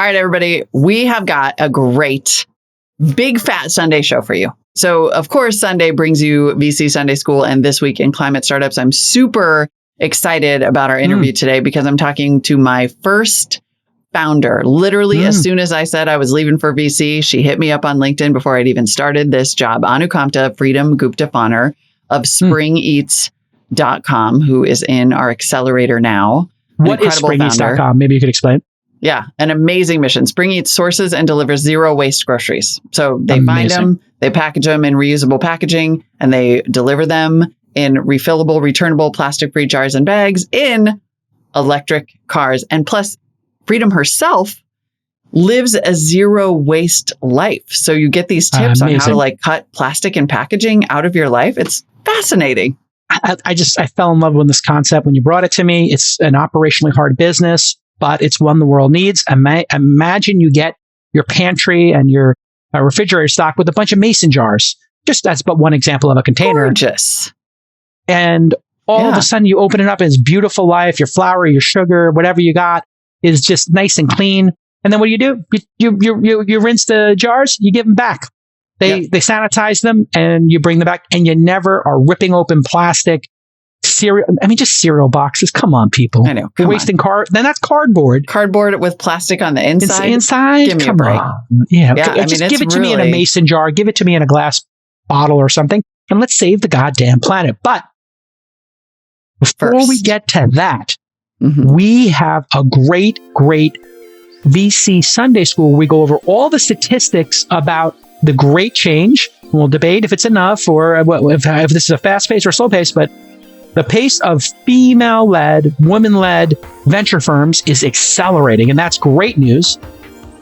All right, everybody, we have got a great big fat Sunday show for you. So, of course, Sunday brings you VC Sunday School and This Week in Climate Startups. I'm super excited about our interview today because I'm talking to my first founder. Literally, as soon as I said I was leaving for VC, she hit me up on LinkedIn before I'd even started this job. Anukampa Freedom Gupta-Fonner of springeats.com, who is in our accelerator now. What is springeats.com? Maybe you could explain. Yeah, an amazing mission. Spring Eats sources and delivers zero waste groceries. So they find them, they package them in reusable packaging, and they deliver them in refillable, returnable, plastic-free jars and bags in electric cars. And plus, Freedom herself lives a zero waste life. So you get these tips on how to cut plastic and packaging out of your life. It's fascinating. I fell in love with this concept when you brought it to me. It's an operationally hard business, but it's one the world needs. Imagine you get your pantry and your refrigerator stocked with a bunch of mason jars. Just that's but one example of a container. Gorgeous. And all of a sudden you open it up and it's beautiful life. Your flour, your sugar, whatever you got is just nice and clean. And then what do? You rinse the jars, you give them back. They sanitize them and you bring them back, and you never are ripping open plastic. Cereal, just cereal boxes. Come on, people. I know. You're wasting then that's cardboard. Cardboard with plastic on the inside. Inside? Give me a break. Yeah. Just give it to me in a mason jar. Give it to me in a glass bottle or something. And let's save the goddamn planet. But before we get to that, we have a great VC Sunday School where we go over all the statistics about the great change. We'll debate if it's enough or if this is a fast pace or slow pace, but the pace of female-led, women-led venture firms is accelerating, and that's great news.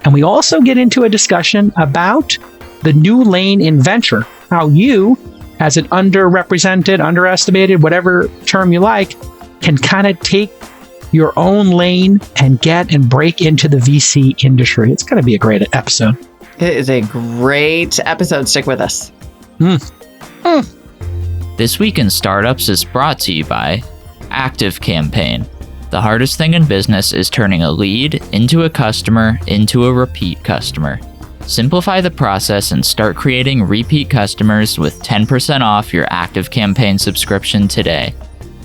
And we also get into a discussion about the new lane in venture, how you, as an underrepresented, underestimated, whatever term you like, can kind of take your own lane and get and break into the VC industry. It's going to be a great episode. It is a great episode. Stick with us. This Week in Startups is brought to you by ActiveCampaign. The hardest thing in business is turning a lead into a customer into a repeat customer. Simplify the process and start creating repeat customers with 10% off your ActiveCampaign subscription today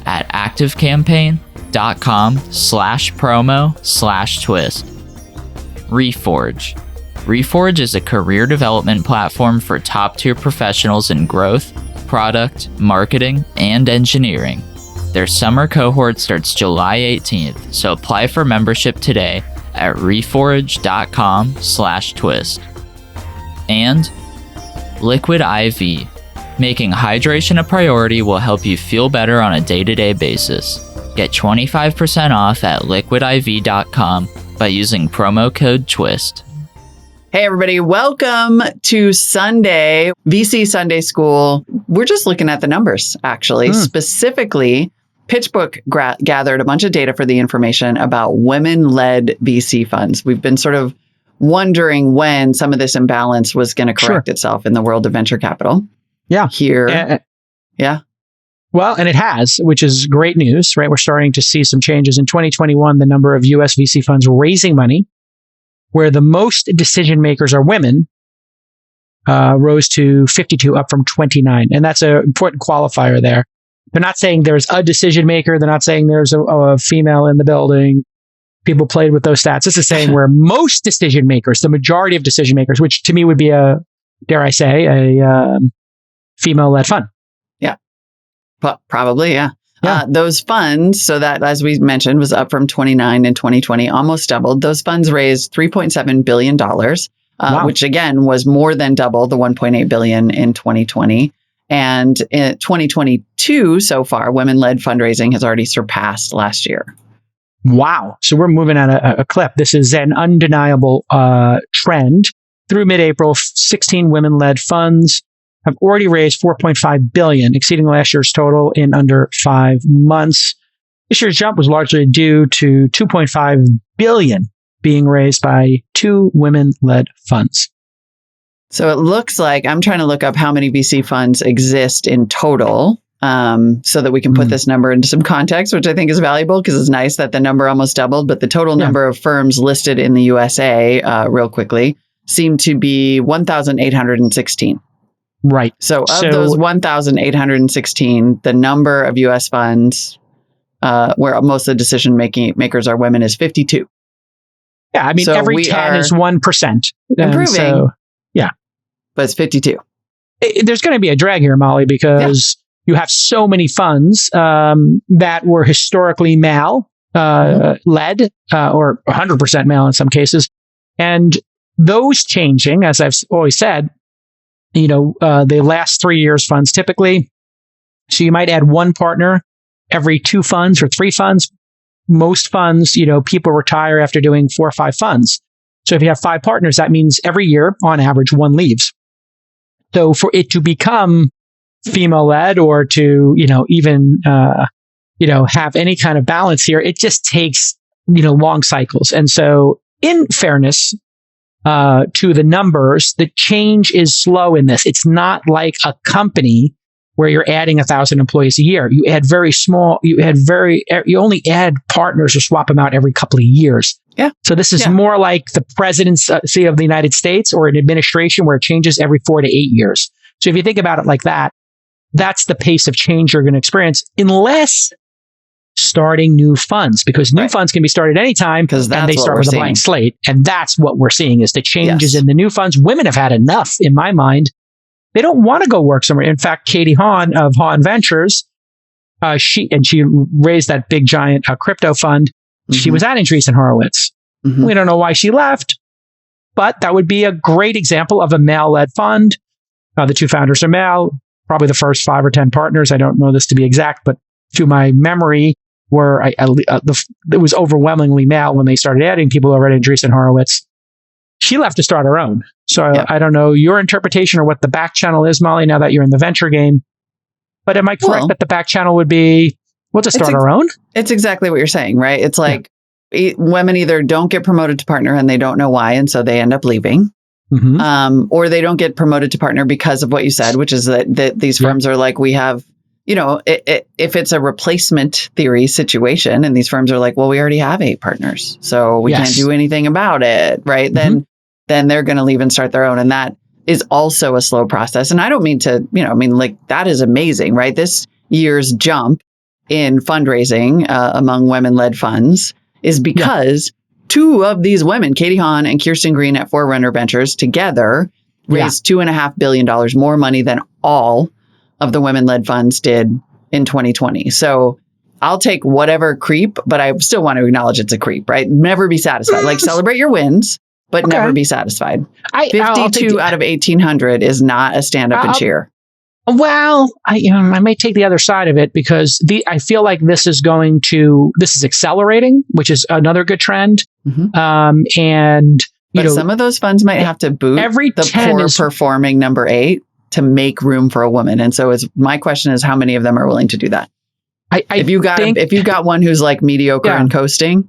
at activecampaign.com/promo/twist. Reforge. Reforge is a career development platform for top-tier professionals in growth, product, marketing, and engineering. Their summer cohort starts July 18th, so apply for membership today at reforge.com/twist. And Liquid IV. Making hydration a priority will help you feel better on a day-to-day basis. Get 25% off at liquidiv.com by using promo code TWIST. Hey, everybody. Welcome to Sunday, VC Sunday School. We're just looking at the numbers, actually. Specifically, PitchBook gathered a bunch of data for the information about women-led VC funds. We've been sort of wondering when some of this imbalance was going to correct itself in the world of venture capital. Yeah. Well, and it has, which is great news, right? We're starting to see some changes. In 2021, the number of U.S. VC funds raising money, where the most decision makers are women, rose to 52, up from 29. And that's an important qualifier there. They're not saying there's a decision maker. They're not saying there's a female in the building. People played with those stats. This is saying where most decision makers, the majority of decision makers, which to me would be a female-led fund. Yeah. Probably, yeah. Those funds, so that, as we mentioned, was up from 29 in 2020, almost doubled. Those funds raised $3.7 billion, which again was more than double the $1.8 billion in 2020. And in 2022, so far, women-led fundraising has already surpassed last year. Wow. So we're moving at a clip. This is an undeniable trend. Through mid-April, 16 women-led funds have already raised $4.5 billion, exceeding last year's total in under 5 months. This year's jump was largely due to $2.5 billion being raised by 2 women-led funds. So it looks like, I'm trying to look up how many VC funds exist in total. so that we can put this number into some context, which I think is valuable because it's nice that the number almost doubled. But the total number of firms listed in the USA, real quickly, seemed to be 1,816. Right. So of those 1,816, the number of U.S. funds where most of the decision makers are women is 52. Yeah, I mean, so every 10 is 1%. Improving. So, yeah. But it's 52. There's going to be a drag here, Molly, because you have so many funds that were historically male led or 100% male in some cases. And those changing, as I've always said, they last 3 years funds typically. So you might add one partner every 2 funds or 3 funds. Most funds, people retire after doing 4 or 5 funds. So if you have 5 partners, that means every year, on average, 1 leaves. So for it to become female-led or to, even, have any kind of balance here, it just takes, long cycles. And so in fairness to the numbers, the change is slow in this. It's not like a company where you're adding 1,000 employees a year. You add very small, you only add partners or swap them out every couple of years. Yeah. So this is more like the presidency of the United States or an administration where it changes every 4 to 8 years. So if you think about it like that, that's the pace of change you're going to experience, unless starting new funds, because new funds can be started anytime and they start with a blank slate. And that's what we're seeing is the changes in the new funds. Women have had enough, in my mind. They don't want to go work somewhere. In fact, Katie Hahn of Hahn Ventures, she raised that big giant crypto fund. Mm-hmm. She was at Andreessen Horowitz. Mm-hmm. We don't know why she left, but that would be a great example of a male-led fund. The 2 founders are male, probably the first 5 or 10 partners. I don't know this to be exact, but to my memory, it was overwhelmingly male when they started adding people over at Andreessen Horowitz. She left to start her own. So I don't know your interpretation or what the back channel is, Molly, now that you're in the venture game. But am I correct that the back channel would be, we'll just start our own? It's exactly what you're saying, right? It's like women either don't get promoted to partner and they don't know why, and so they end up leaving. Mm-hmm. Or they don't get promoted to partner because of what you said, which is that these firms are like, we have, if it's a replacement theory situation and these firms are like, well, we already have 8 partners, so we can't do anything about it, right? Mm-hmm. Then they're going to leave and start their own. And that is also a slow process. And I don't mean to, that is amazing, right? This year's jump in fundraising among women-led funds is because 2 of these women, Katie Hahn and Kirsten Green at Forerunner Ventures, together raised $2.5 billion more money than all of the women-led funds did in 2020. So I'll take whatever creep, but I still want to acknowledge it's a creep, right? Never be satisfied. Like, celebrate your wins, but never be satisfied. 52 out of 1,800 is not a stand up and cheer. Well, I may take the other side of it because I feel like this is accelerating, which is another good trend. Mm-hmm. But some of those funds might have to boot the poor performing number 8 to make room for a woman. And so my question is, how many of them are willing to do that? If you got one who's like mediocre and coasting,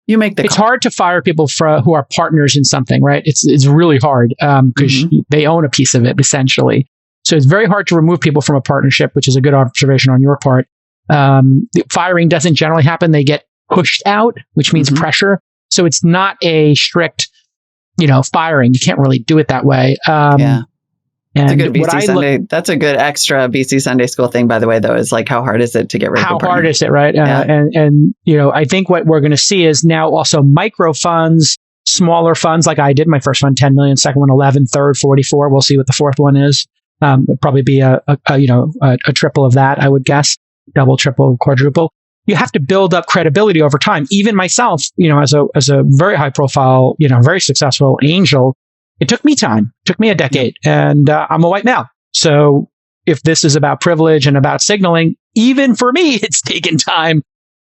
you make the call. It's hard to fire people who are partners in something, right? It's really hard because they own a piece of it essentially. So it's very hard to remove people from a partnership, which is a good observation on your part. The firing doesn't generally happen. They get pushed out, which means pressure. So it's not a strict, firing. You can't really do it that way. That's a good BC Sunday. That's a good extra BC Sunday School thing, by the way, though, is like, how hard is it to get rid of a partner? How hard is it, right? And I think what we're going to see is now also micro funds, smaller funds, like I did my first fund, 10 million, second one, 11, third, 44. We'll see what the fourth one is. It'd probably be a triple of that, I would guess, double, triple, quadruple. You have to build up credibility over time. Even myself, as a very high profile, very successful angel, it took me time, took me a decade, and I'm a white male. So if this is about privilege and about signaling, even for me, it's taken time.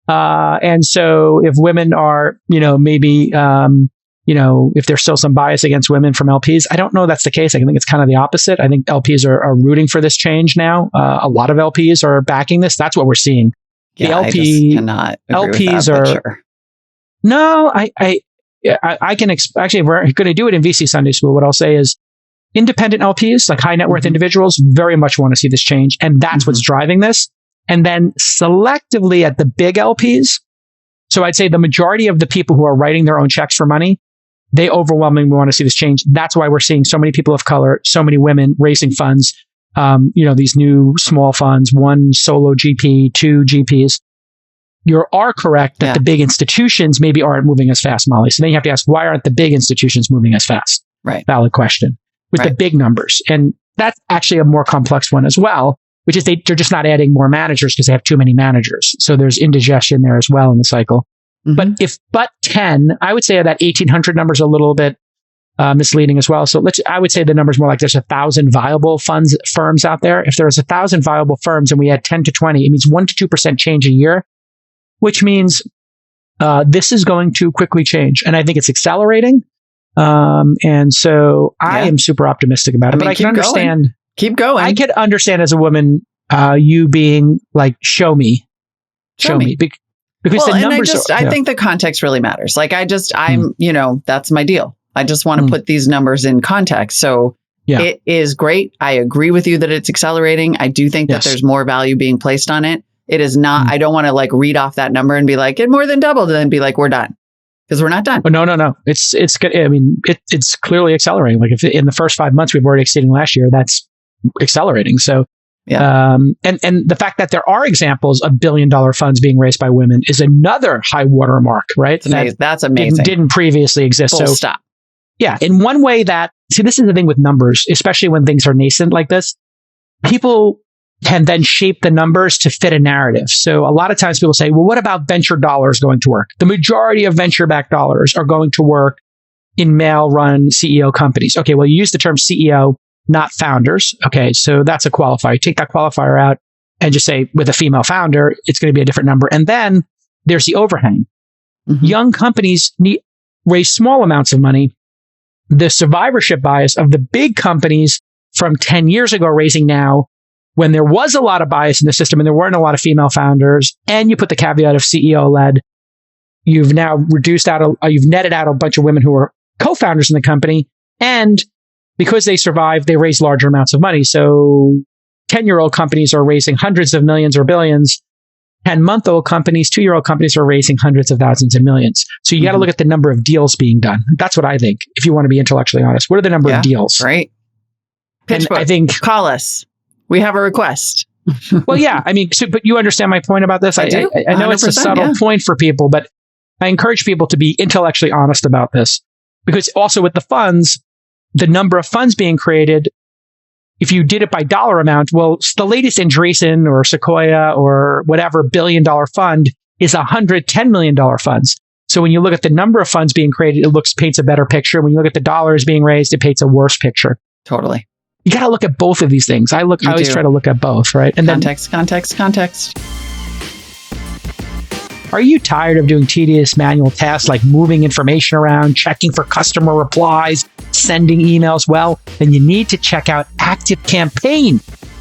And so if women are, maybe, if there's still some bias against women from LPs, I don't know that's the case. I think it's kind of the opposite. I think LPs are rooting for this change now. A lot of LPs are backing this. That's what we're seeing. Yeah, I just cannot agree with that, sure. No, I can actually, if we're going to do it in VC Sunday School, what I'll say is independent LPs, like high net worth individuals, very much want to see this change. And that's what's driving this. And then selectively at the big LPs. So I'd say the majority of the people who are writing their own checks for money, they overwhelmingly want to see this change. That's why we're seeing so many people of color, so many women raising funds. These new small funds, 1 solo GP, 2 GPs. You are correct that the big institutions maybe aren't moving as fast, Molly. So then you have to ask, why aren't the big institutions moving as fast? Right. Valid question. With the big numbers. And that's actually a more complex one as well, which is they're just not adding more managers because they have too many managers. So there's indigestion there as well in the cycle. But 10, I would say that 1,800 number is a little bit misleading as well. So I would say the number's more like there's 1,000 viable firms out there. If there's 1,000 viable firms and we had 10 to 20, it means 1 to 2% change a year, which means this is going to quickly change. And I think it's accelerating. And so I am super optimistic about it. But I can understand. Keep going. I could understand as a woman, you being like, show me. Because the numbers I think the context really matters. Like that's my deal. I just want to put these numbers in context. So it is great. I agree with you that it's accelerating. I do think that there's more value being placed on it. It is not, I don't want to like read off that number and be like, it more than doubled and then be like, we're done. Because we're not done. Oh, no. It's good. I mean, it's clearly accelerating. Like if in the first 5 months, we've already exceeding last year, that's accelerating. So, and the fact that there are examples of $1 billion funds being raised by women is another high watermark, right? That's amazing. Didn't previously exist. Full stop. Yeah. In one way this is the thing with numbers, especially when things are nascent like this, people can then shape the numbers to fit a narrative. So a lot of times people say, well, what about venture dollars going to work? The majority of venture-backed dollars are going to work in male-run CEO companies. Okay, well, you use the term CEO, not founders. Okay, so that's a qualifier. You take that qualifier out and just say, with a female founder, it's going to be a different number. And then there's the overhang. Young companies raise small amounts of money. The survivorship bias of the big companies from 10 years ago raising now, when there was a lot of bias in the system and there weren't a lot of female founders, and you put the caveat of CEO led, you've now you've netted out a bunch of women who are co-founders in the company. And because they survived, they raise larger amounts of money. So 10-year-old companies are raising hundreds of millions or billions. 10-month-old companies, 2-year-old companies are raising hundreds of thousands and millions. So you got to look at the number of deals being done. That's what I think, if you want to be intellectually honest. What are the number of deals? Right. PitchBook, I think, call us. We have a request. Well, yeah. I mean, but you understand my point about this? I know it's a subtle point for people, but I encourage people to be intellectually honest about this. Because also with the funds, the number of funds being created, if you did it by dollar amount, well, the latest Andreessen or Sequoia or whatever $1 billion fund is $110 million funds. So when you look at the number of funds being created, it paints a better picture. When you look at the dollars being raised, it paints a worse picture. Totally. You got to look at both of these things. I always try to look at both, right? And Context. Are you tired of doing tedious manual tasks like moving information around, checking for customer replies, sending emails? Well, then you need to check out ActiveCampaign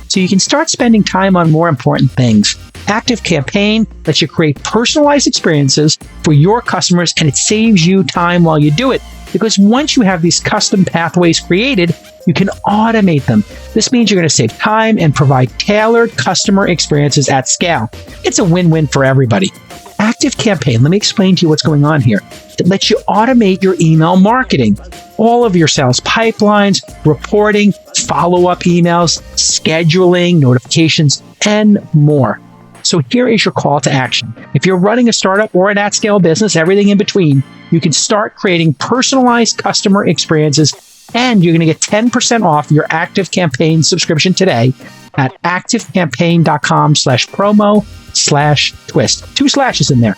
so you can start spending time on more important things. ActiveCampaign lets you create personalized experiences for your customers, and it saves you time while you do it. Because once you have these custom pathways created, you can automate them. This means you're going to save time and provide tailored customer experiences at scale. It's a win-win for everybody. ActiveCampaign, let me explain to you what's going on here. It lets you automate your email marketing, all of your sales pipelines, reporting, follow-up emails, scheduling, notifications, and more. So here is your call to action. If you're running a startup or an at-scale business, everything in between, you can start creating personalized customer experiences, and you're going to get 10% off your ActiveCampaign subscription today at activecampaign.com/promo/twist. 2 slashes in there.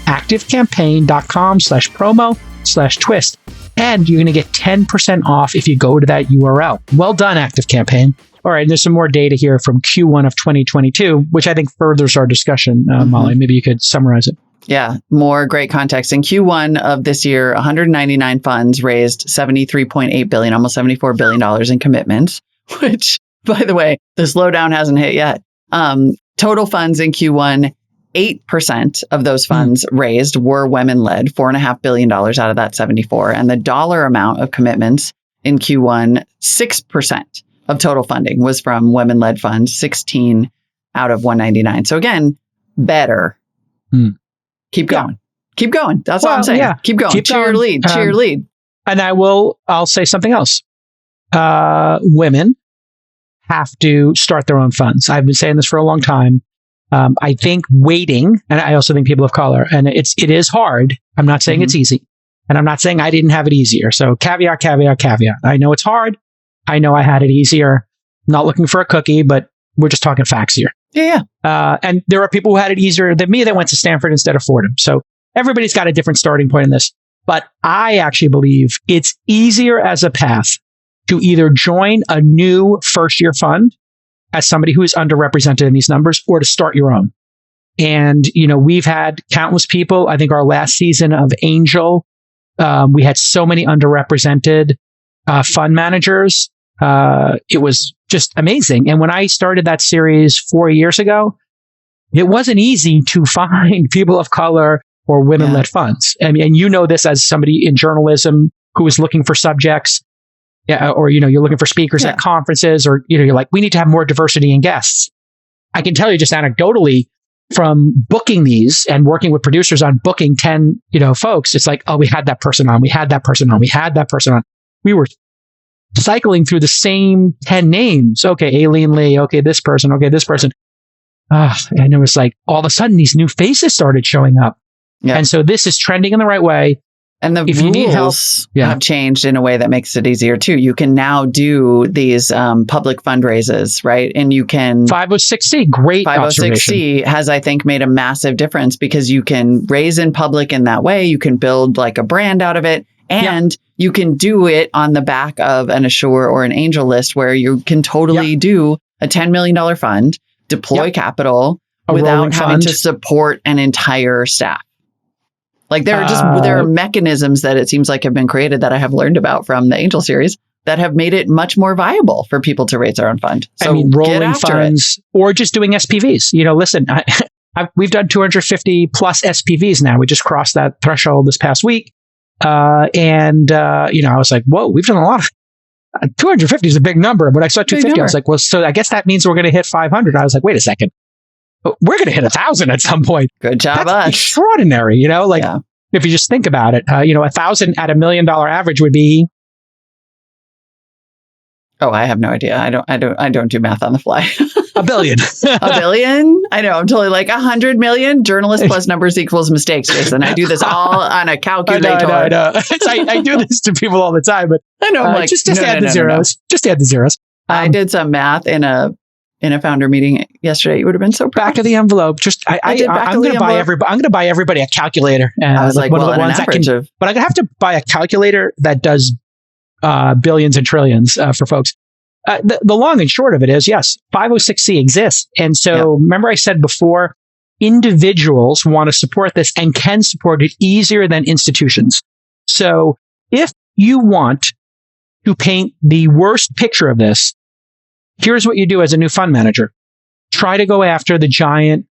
activecampaign.com/promo/twist. And you're going to get 10% off if you go to that URL. Well done, ActiveCampaign. All right, and there's some more data here from Q1 of 2022, which I think furthers our discussion. Molly, maybe you could summarize it. Yeah, more great context. In Q1 of this year, 199 funds raised $73.8 billion, almost $74 billion in commitments, which, by the way, the slowdown hasn't hit yet. Total funds in Q1, 8% of those funds raised were women-led, $4.5 billion out of that 74. And the dollar amount of commitments in Q1, 6% of total funding was from women-led funds, 16 out of 199. So again, better. Keep going. Keep going. That's all I'm saying. Yeah. Keep going. Cheer lead. And I'll say something else. Women have to start their own funds. I've been saying this for a long time. I think waiting, and I also think people of color, and it is hard. I'm not saying it's easy. And I'm not saying I didn't have it easier. So caveat. I know it's hard. I know I had it easier. Not looking for a cookie, but we're just talking facts here. Yeah. And there are people who had it easier than me that went to Stanford instead of Fordham. So everybody's got a different starting point in this. But I actually believe it's easier as a path to either join a new first-year fund as somebody who is underrepresented in these numbers, or to start your own. And, we've had countless people. I think our last season of Angel, we had so many underrepresented fund managers. It was just amazing. And when I started that series 4 years ago, it wasn't easy to find people of color or women-led funds. I mean, and you know this as somebody in journalism who is looking for subjects, or you're looking for speakers at conferences, or you're like, we need to have more diversity in guests. I can tell you just anecdotally from booking these and working with producers on booking 10, folks, it's like, oh, we had that person on, we had that person on. We were cycling through the same 10 names. Okay, Aileen Lee. Okay, this person. And it was like, all of a sudden, these new faces started showing up. Yeah. And so this is trending in the right way. And the rules have changed in a way that makes it easier too. You can now do these public fundraisers, right? And you can 506C, great 506C has, I think, made a massive difference because you can raise in public in that way. You can build like a brand out of it, and you can do it on the back of an Assure or an Angel list, where you can totally do a $10 million fund, deploy capital without having to support an entire staff. Like there are mechanisms that it seems like have been created that I have learned about from the Angel series that have made it much more viable for people to raise their own fund. So rolling funds or just doing SPVs. Listen, we've done 250 plus SPVs now. We just crossed that threshold this past week. I was like, whoa, we've done a lot. 250 is a big number, but I saw 250. I was like, well, so I guess that means we're going to hit 500. I was like, wait a second. We're going to hit 1,000 at some point. Good job, That's us. Extraordinary, if you just think about it, 1,000 at $1 million average would be. Oh, I have no idea. I don't do math on the fly. $1 billion. $1 billion? I know. I'm totally like 100 million. Journalist plus numbers equals mistakes, Jason. I do this all on a calculator. I know. I do this to people all the time, but I know. I'm like, just add the zeros. Just add the zeros. I did some math in a founder meeting yesterday. You would have been so proud. Back of the envelope. I'm going to buy everybody a calculator. And I was like, one of the ones that can. But I'm going to have to buy a calculator that does billions and trillions for folks. The long and short of it is, yes, 506C exists. And so remember I said before, individuals want to support this and can support it easier than institutions. So if you want to paint the worst picture of this, here's what you do as a new fund manager. Try to go after the giant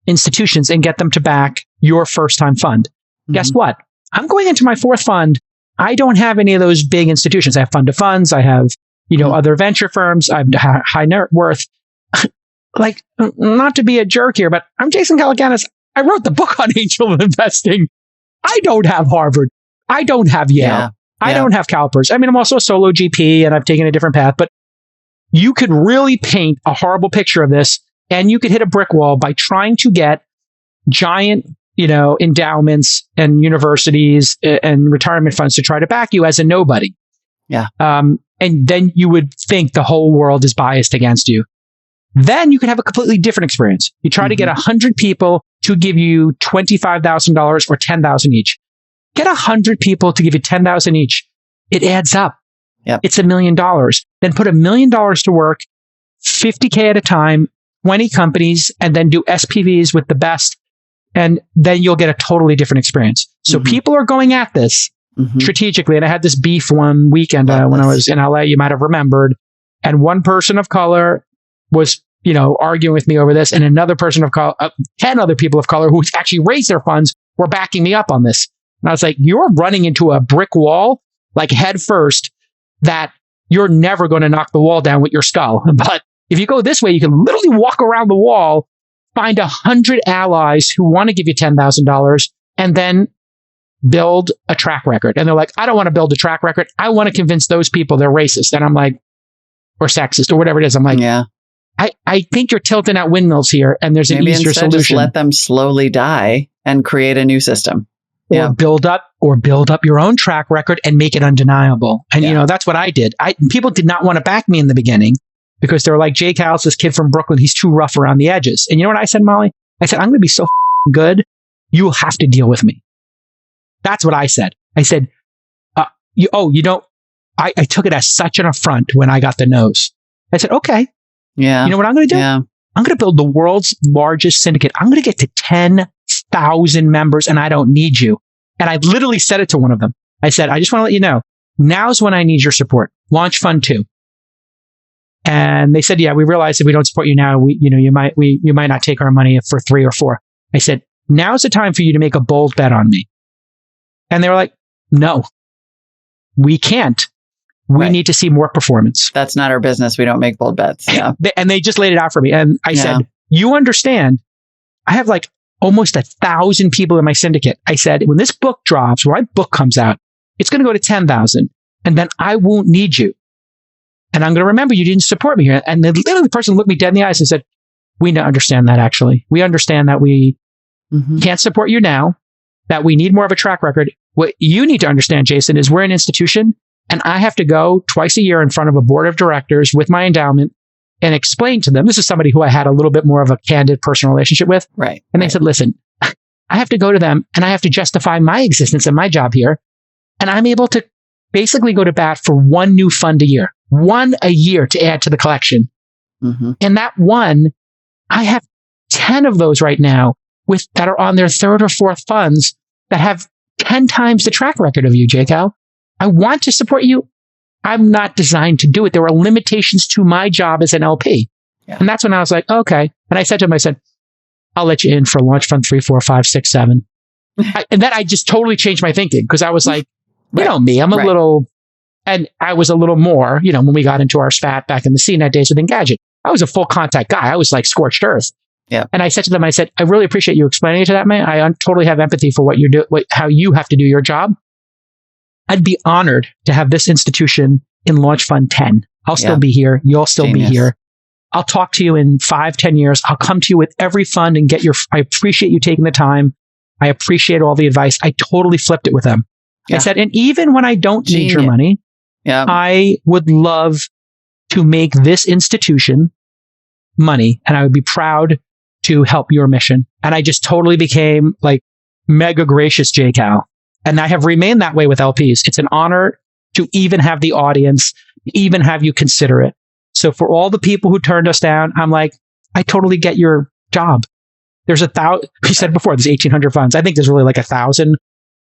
institutions and get them to back your first-time fund. Mm-hmm. Guess what? I'm going into my fourth fund. I don't have any of those big institutions. I have fund of funds. I have, other venture firms. I have high net worth. Like, not to be a jerk here, but I'm Jason Calacanis. I wrote the book on angel investing. I don't have Harvard. I don't have Yale. I don't have CalPERS. I mean, I'm also a solo GP and I've taken a different path, but you could really paint a horrible picture of this, and you could hit a brick wall by trying to get giant, endowments and universities and retirement funds to try to back you as a nobody. Yeah. And then you would think the whole world is biased against you. Then you could have a completely different experience. You try to get 100 people to give you $25,000 or $10,000 each. Get 100 people to give you $10,000 each. It adds up. Yep. It's $1 million. Then put $1 million to work, 50K at a time, 20 companies, and then do SPVs with the best. And then you'll get a totally different experience. So people are going at this strategically. And I had this beef one weekend when I was in LA, you might have remembered. And one person of color was, arguing with me over this. And another person of color, 10 other people of color who actually raised their funds were backing me up on this. And I was like, you're running into a brick wall like head first, that you're never going to knock the wall down with your skull. But if you go this way, you can literally walk around the wall, find 100 allies who want to give you $10,000, and then build a track record. And they're like, I don't want to build a track record. I want to convince those people they're racist. And I'm like, or sexist, or whatever it is. I'm like, yeah. I think you're tilting at windmills here, and there's an easier solution. Just let them slowly die and create a new system. Or build up your own track record and make it undeniable. And you know, that's what I did. People did not want to back me in the beginning because they were like, Jake Howell's this kid from Brooklyn. He's too rough around the edges. And you know what I said, Molly? I said, I'm going to be so good. You will have to deal with me. That's what I said. I said, you don't. I took it as such an affront when I got the no's. I said, okay. Yeah. You know what I'm going to do? Yeah. I'm going to build the world's largest syndicate. I'm going to get to 10,000 members, and I don't need you. And I literally said it to one of them. I said, I just want to let you know, now's when I need your support. Launch Fund 2. And they said, yeah, we realize if we don't support you now, you might not take our money for 3 or 4. I said, now's the time for you to make a bold bet on me. And they were like, no, we can't. We need to see more performance. That's not our business. We don't make bold bets. Yeah. And they just laid it out for me. And I said, you understand, I have like almost 1,000 people in my syndicate. I said, when this book drops, when my book comes out, it's going to go to 10,000. And then I won't need you. And I'm going to remember you didn't support me here. And then literally the person looked me dead in the eyes and said, we don't understand that actually. We understand that we can't support you now, that we need more of a track record. What you need to understand, Jason, is we're an institution. And I have to go twice a year in front of a board of directors with my endowment and explain to them, this is somebody who I had a little bit more of a candid personal relationship with. Right. And they said, listen, I have to go to them and I have to justify my existence and my job here. And I'm able to basically go to bat for one new fund a year to add to the collection. And that one, I have 10 of those right now that are on their 3rd or 4th funds that have 10 times the track record of you, Jake Al. I want to support you. I'm not designed to do it. There are limitations to my job as an LP. Yeah. And that's when I was like, okay. And I said to him, I said, I'll let you in for Launch Fund 3, 4, 5, 6, 7. And then I just totally changed my thinking because I was like, you know me, I'm a little, and I was a little more, when we got into our spat back in the CNET days with Engadget, I was a full contact guy. I was like scorched earth. Yeah. And I said to them, I said, I really appreciate you explaining it to that man. I totally have empathy for what you do, how you have to do your job. I'd be honored to have this institution in Launch Fund 10. I'll still be here. You'll still be here. I'll talk to you in 5-10 years. I'll come to you with every fund and I appreciate you taking the time. I appreciate all the advice. I totally flipped it with them. I said, and even when I don't need your money, I would love to make this institution money and I would be proud to help your mission. And I just totally became like mega gracious J. Cal. And I have remained that way with LPs. It's an honor to even have the audience, even have you consider it. So for all the people who turned us down, I'm like, I totally get your job. There's 1,000, we said before, there's 1,800 funds. I think there's really like 1,000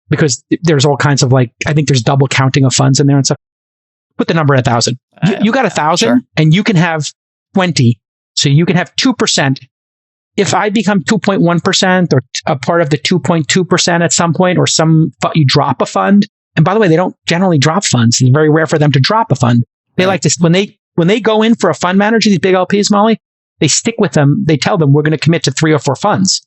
because there's all kinds of I think there's double counting of funds in there and stuff. Put the number at 1,000. You got 1,000 and you can have 20. So you can have 2%. If I become 2.1% or a part of the 2.2% at some point, or you drop a fund. And by the way, they don't generally drop funds. It's very rare for them to drop a fund. They like to, when they go in for a fund manager, these big LPs, Molly, they stick with them. They tell them we're going to commit to 3 or 4 funds.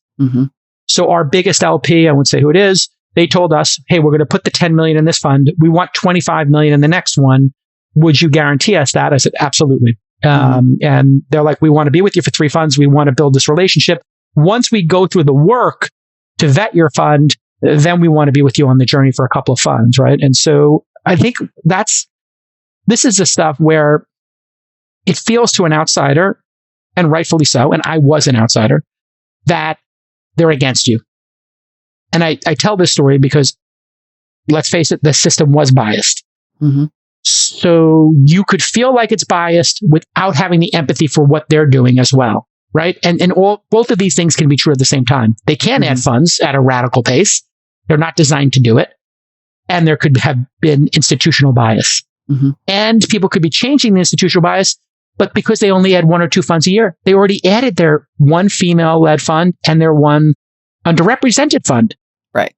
So our biggest LP, I won't say who it is, they told us, hey, we're going to put the 10 million in this fund. We want 25 million in the next one. Would you guarantee us that? I said, absolutely. And they're like, we want to be with you for 3 funds. We want to build this relationship. Once we go through the work to vet your fund, then we want to be with you on the journey for a couple of funds, right? And so I think this is the stuff where it feels to an outsider, and rightfully so, and I was an outsider, that they're against you. And I tell this story because, let's face it, the system was biased. So you could feel like it's biased without having the empathy for what they're doing as well, right? And both of these things can be true at the same time. They can add funds at a radical pace. They're not designed to do it. And there could have been institutional bias. And people could be changing the institutional bias, but because they only add 1 or 2 funds a year, they already added their 1 female-led fund and their 1 underrepresented fund. Right.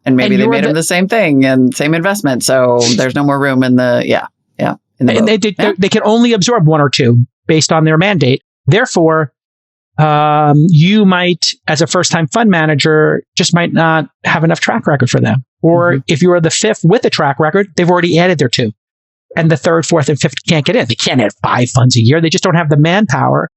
And maybe they made them the same thing and same investment. So there's no more room in the, they can only absorb one or two based on their mandate. Therefore, you might, as a first-time fund manager, just might not have enough track record for them. Or if you are the fifth with a track record, they've already added their two. And the third, fourth, and fifth can't get in. They can't add 5 funds a year. They just don't have the manpower,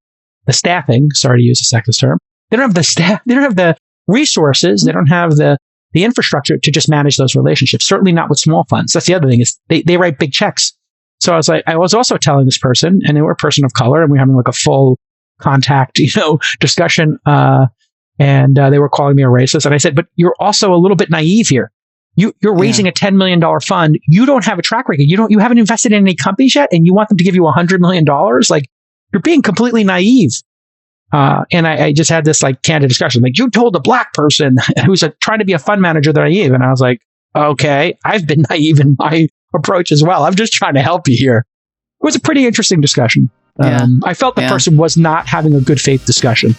the staffing. Sorry to use a sexist term. They don't have the staff. They don't have the resources. They don't have the infrastructure to just manage those relationships. Certainly not with small funds. That's the other thing is they write big checks. So I was also telling this person, and they were a person of color, and we were having like a full contact, discussion. And they were calling me a racist. And I said, but you're also a little bit naive here. You're raising a $10 million fund. You don't have a track record. You haven't invested in any companies yet, and you want them to give you $100 million. Like, you're being completely naive. And I just had this like candid discussion. Like, you told a black person who's trying to be a fund manager they're naive. And I was like, okay, I've been naive in my approach as well. I'm just trying to help you here. It was a pretty interesting discussion. I felt the person was not having a good faith discussion.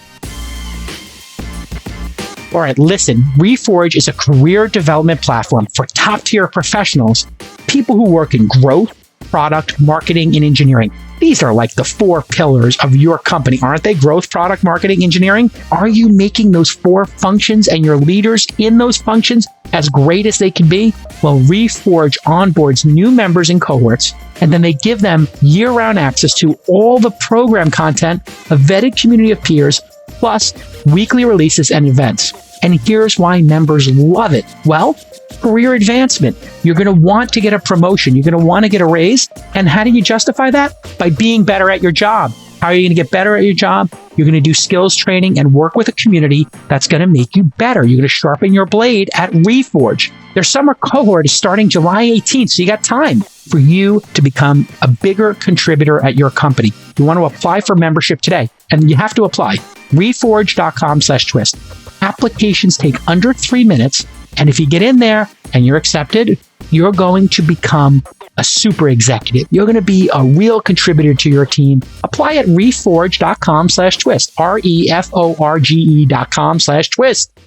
All right, listen, Reforge is a career development platform for top-tier professionals, people who work in growth, product, marketing, and engineering. These are like the 4 pillars of your company, aren't they? Growth, product, marketing, engineering. Are you making those 4 functions and your leaders in those functions as great as they can be? Well, Reforge onboards new members in cohorts, and then they give them year-round access to all the program content, a vetted community of peers, plus weekly releases and events. And here's why members love it. Well, career advancement. You're going to want to get a promotion. You're going to want to get a raise. And how do you justify that? By being better at your job. How are you going to get better at your job? You're going to do skills training and work with a community that's going to make you better. You're going to sharpen your blade at Reforge. Their summer cohort is starting July 18th, so you got time for you to become a bigger contributor at your company. You want to apply for membership today, and you have to apply. Reforge.com/twist. Applications take under 3 minutes, and if you get in there and you're accepted, you're going to become a super executive. You're going to be a real contributor to your team. Apply at reforge.com/twist. REFORGE.com/twist.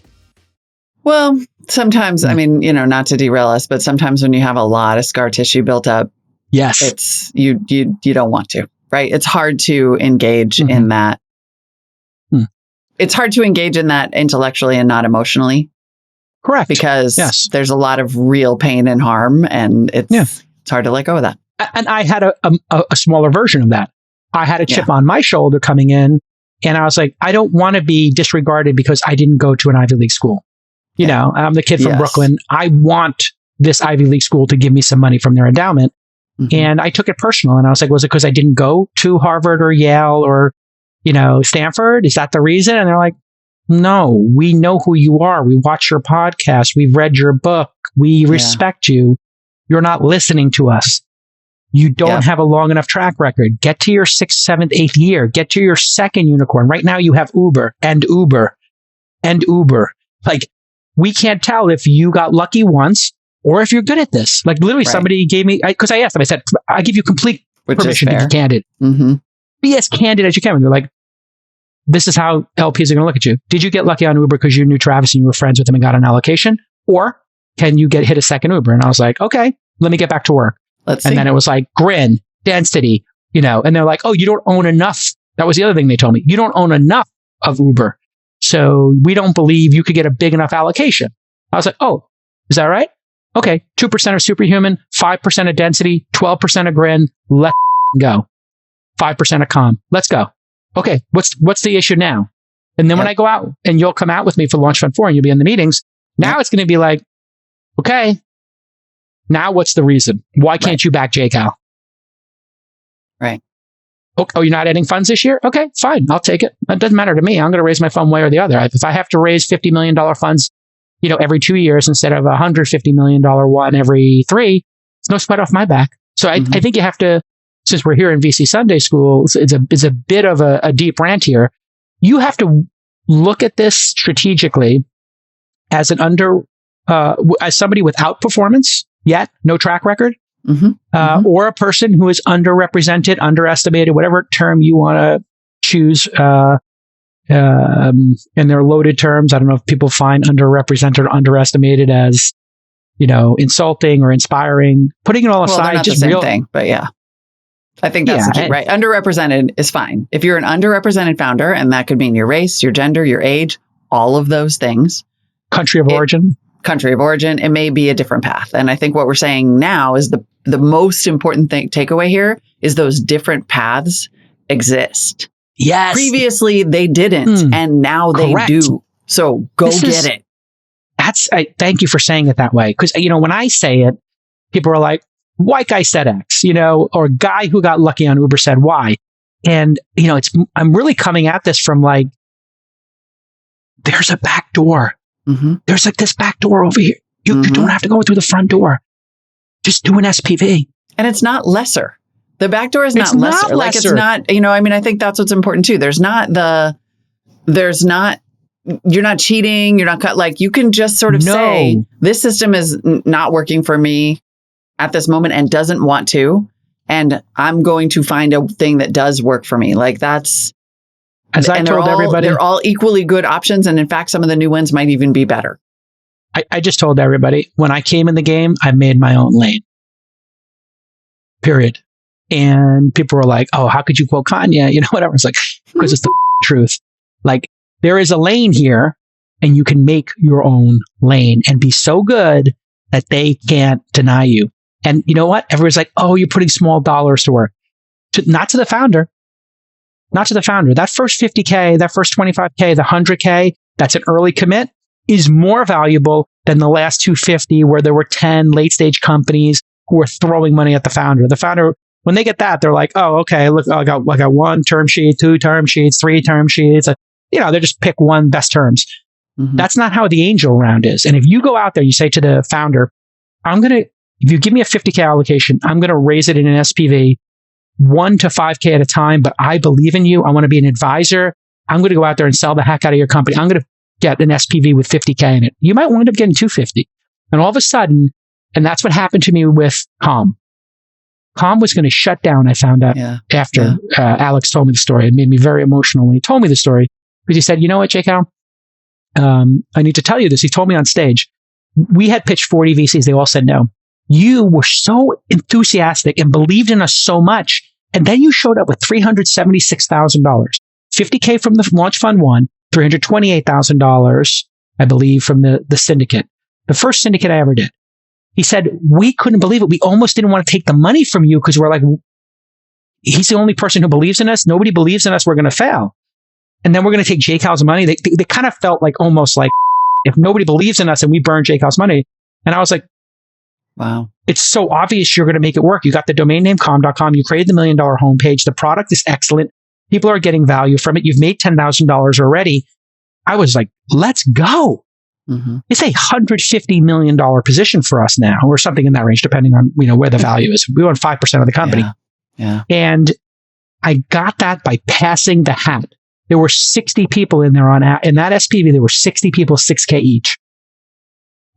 Well, sometimes, I mean, not to derail us, but sometimes when you have a lot of scar tissue built up, yes, it's you don't want to, right? It's hard to engage in that. It's hard to engage in that intellectually and not emotionally. Correct. Because there's a lot of real pain and harm, and it's hard to let go of that. And I had a smaller version of that. I had a chip on my shoulder coming in, and I was like, I don't want to be disregarded because I didn't go to an Ivy League school. I'm the kid from Brooklyn. I want this Ivy League school to give me some money from their endowment. And I took it personal. And I was like, was it because I didn't go to Harvard or Yale or, Stanford? Is that the reason? And they're like, no, we know who you are. We watch your podcast. We've read your book. We respect you. You're not listening to us. You don't have a long enough track record. Get to your 6th, 7th, 8th year. Get to your second unicorn. Right now you have Uber and Uber and Uber. Like, we can't tell if you got lucky once or if you're good at this. Like, literally somebody gave me, because I asked them, I said, I give you complete permission to be candid. Be as candid as you can. And they're like, this is how LPs are going to look at you. Did you get lucky on Uber because you knew Travis and you were friends with him and got an allocation? Or can you hit a second Uber? And I was like, okay, let me get back to work. Let's see. And then it was like grin, density, and they're like, oh, you don't own enough. That was the other thing they told me. You don't own enough of Uber. So we don't believe you could get a big enough allocation. I was like, oh, is that right? Okay. 2% of superhuman, 5% of density, 12% of grin. Let's go. 5% of calm. Let's go. Okay. What's the issue now? And then when I go out and you'll come out with me for Launch Fund 4 and you'll be in the meetings, now it's going to be like, okay, now what's the reason? Why can't you back JCal? Right. Oh, you're not adding funds this year? Okay, fine. I'll take it. It doesn't matter to me. I'm going to raise my fund way or the other. If I have to raise $50 million funds, every 2 years instead of $150 million one every 3, it's no sweat off my back. So I think you have to, since we're here in VC Sunday School, it's a bit of a deep rant here. You have to look at this strategically as as somebody without performance yet, no track record, or a person who is underrepresented, underestimated, whatever term you want to choose, in their loaded terms. I don't know if people find underrepresented or underestimated as, insulting or inspiring. Putting it all aside, they're not just the same thing, but yeah. I think that's the key, right? Underrepresented is fine. If you're an underrepresented founder, and that could mean your race, your gender, your age, all of those things. Country of origin, it may be a different path. And I think what we're saying now is the most important takeaway here is those different paths exist. Yes. Previously, they didn't, and now they do. So get it. Thank you for saying it that way. Because, when I say it, people are like, white guy said X, or guy who got lucky on Uber said Y. And, I'm really coming at this from like, there's a back door. Mm-hmm. There's like this back door over here. You don't have to go through the front door. Just do an SPV. And it's not lesser. The back door is not lesser. Like it's not, I think that's what's important too. You're not cheating. You're not like, you can just sort of say, this system is not working for me at this moment and doesn't want to. And I'm going to find a thing that does work for me. Like that's, as I told everybody, they're all equally good options. And in fact, some of the new ones might even be better. I just told everybody, when I came in the game, I made my own lane. Period. And people were like, oh, how could you quote Kanye? Whatever. It's like, because it's the truth. Like, there is a lane here, and you can make your own lane and be so good that they can't deny you. And you know what? Everyone's like, oh, you're putting small dollars to work. Not to the founder. Not to the founder. That first 50K, that first 25K, the 100K, that's an early commit, is more valuable than the last 250 where there were 10 late stage companies who were throwing money at the founder. The founder, when they get that, they're like, oh, okay, look, I got one term sheet, 2 term sheets, 3 term sheets. They just pick one best terms. Mm-hmm. That's not how the angel round is. And if you go out there, you say to the founder, if you give me a 50K allocation, I'm going to raise it in an SPV 1 to 5K at a time, but I believe in you. I want to be an advisor. I'm going to go out there and sell the heck out of your company. I'm going to get an SPV with 50K in it. You might wind up getting 250. And all of a sudden, and that's what happened to me with Calm. Calm was going to shut down, I found out after Alex told me the story. It made me very emotional when he told me the story. Because he said, you know what, J-Cal? I need to tell you this. He told me on stage, we had pitched 40 VCs. They all said no. You were so enthusiastic and believed in us so much. And then you showed up with $376,000, 50K from the launch fund one, $328,000, I believe, from the syndicate, the first syndicate I ever did. He said, we couldn't believe it. We almost didn't want to take the money from you because we're like, he's the only person who believes in us. Nobody believes in us. We're going to fail. And then we're going to take J-Cal's money. They kind of felt like almost like if nobody believes in us and we burn J-Cal's money. And I was like, wow, it's so obvious you're going to make it work. You got the domain name calm.com. You created the $1 million homepage. The product is excellent. People are getting value from it. You've made $10,000 already. I was like, let's go. Mm-hmm. It's a $150 million position for us now, or something in that range, depending on where the value is. We own 5% of the company. Yeah. And I got that by passing the hat. There were 60 people in there in that SPV. There were 60 people, 6K each.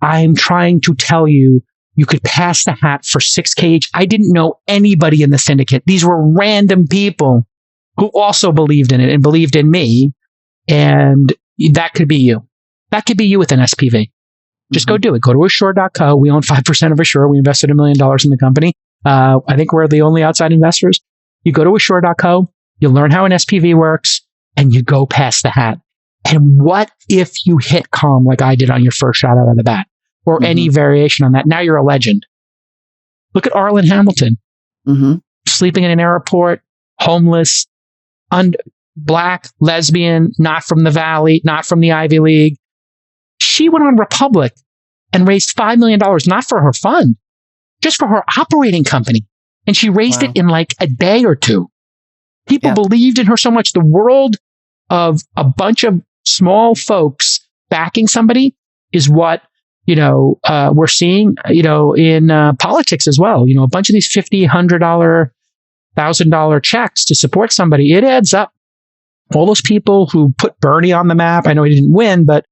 I'm trying to tell you, you could pass the hat for 6K each. I didn't know anybody in the syndicate. These were random people who also believed in it and believed in me. And that could be you. That could be you with an SPV. Just go do it. Go to Assure.co. We own 5% of Assure. We invested $1 million in the company. I think we're the only outside investors. You go to Assure.co. You learn how an SPV works. And you go past the hat. And what if you hit Calm like I did on your first shot out of the bat? Or any variation on that? Now you're a legend. Look at Arlen Hamilton. Sleeping in an airport, homeless, black, lesbian, not from the Valley, not from the Ivy League. She went on Republic and raised $5 million, not for her fund, just for her operating company. And she raised it in like a day or two. People believed in her so much. The world of a bunch of small folks backing somebody is what, we're seeing, in politics as well. A bunch of these $50, $100, $1,000 checks to support somebody, it adds up. All those people who put Bernie on the map, I know he didn't win, but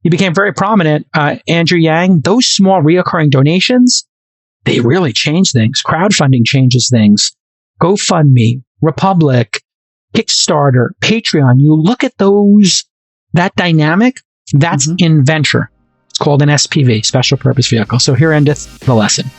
he became very prominent. Andrew Yang, those small reoccurring donations, they really change things. Crowdfunding changes things. GoFundMe, Republic, Kickstarter, Patreon, you look at that dynamic, that's in venture. It's called an SPV, special purpose vehicle. So here endeth the lesson.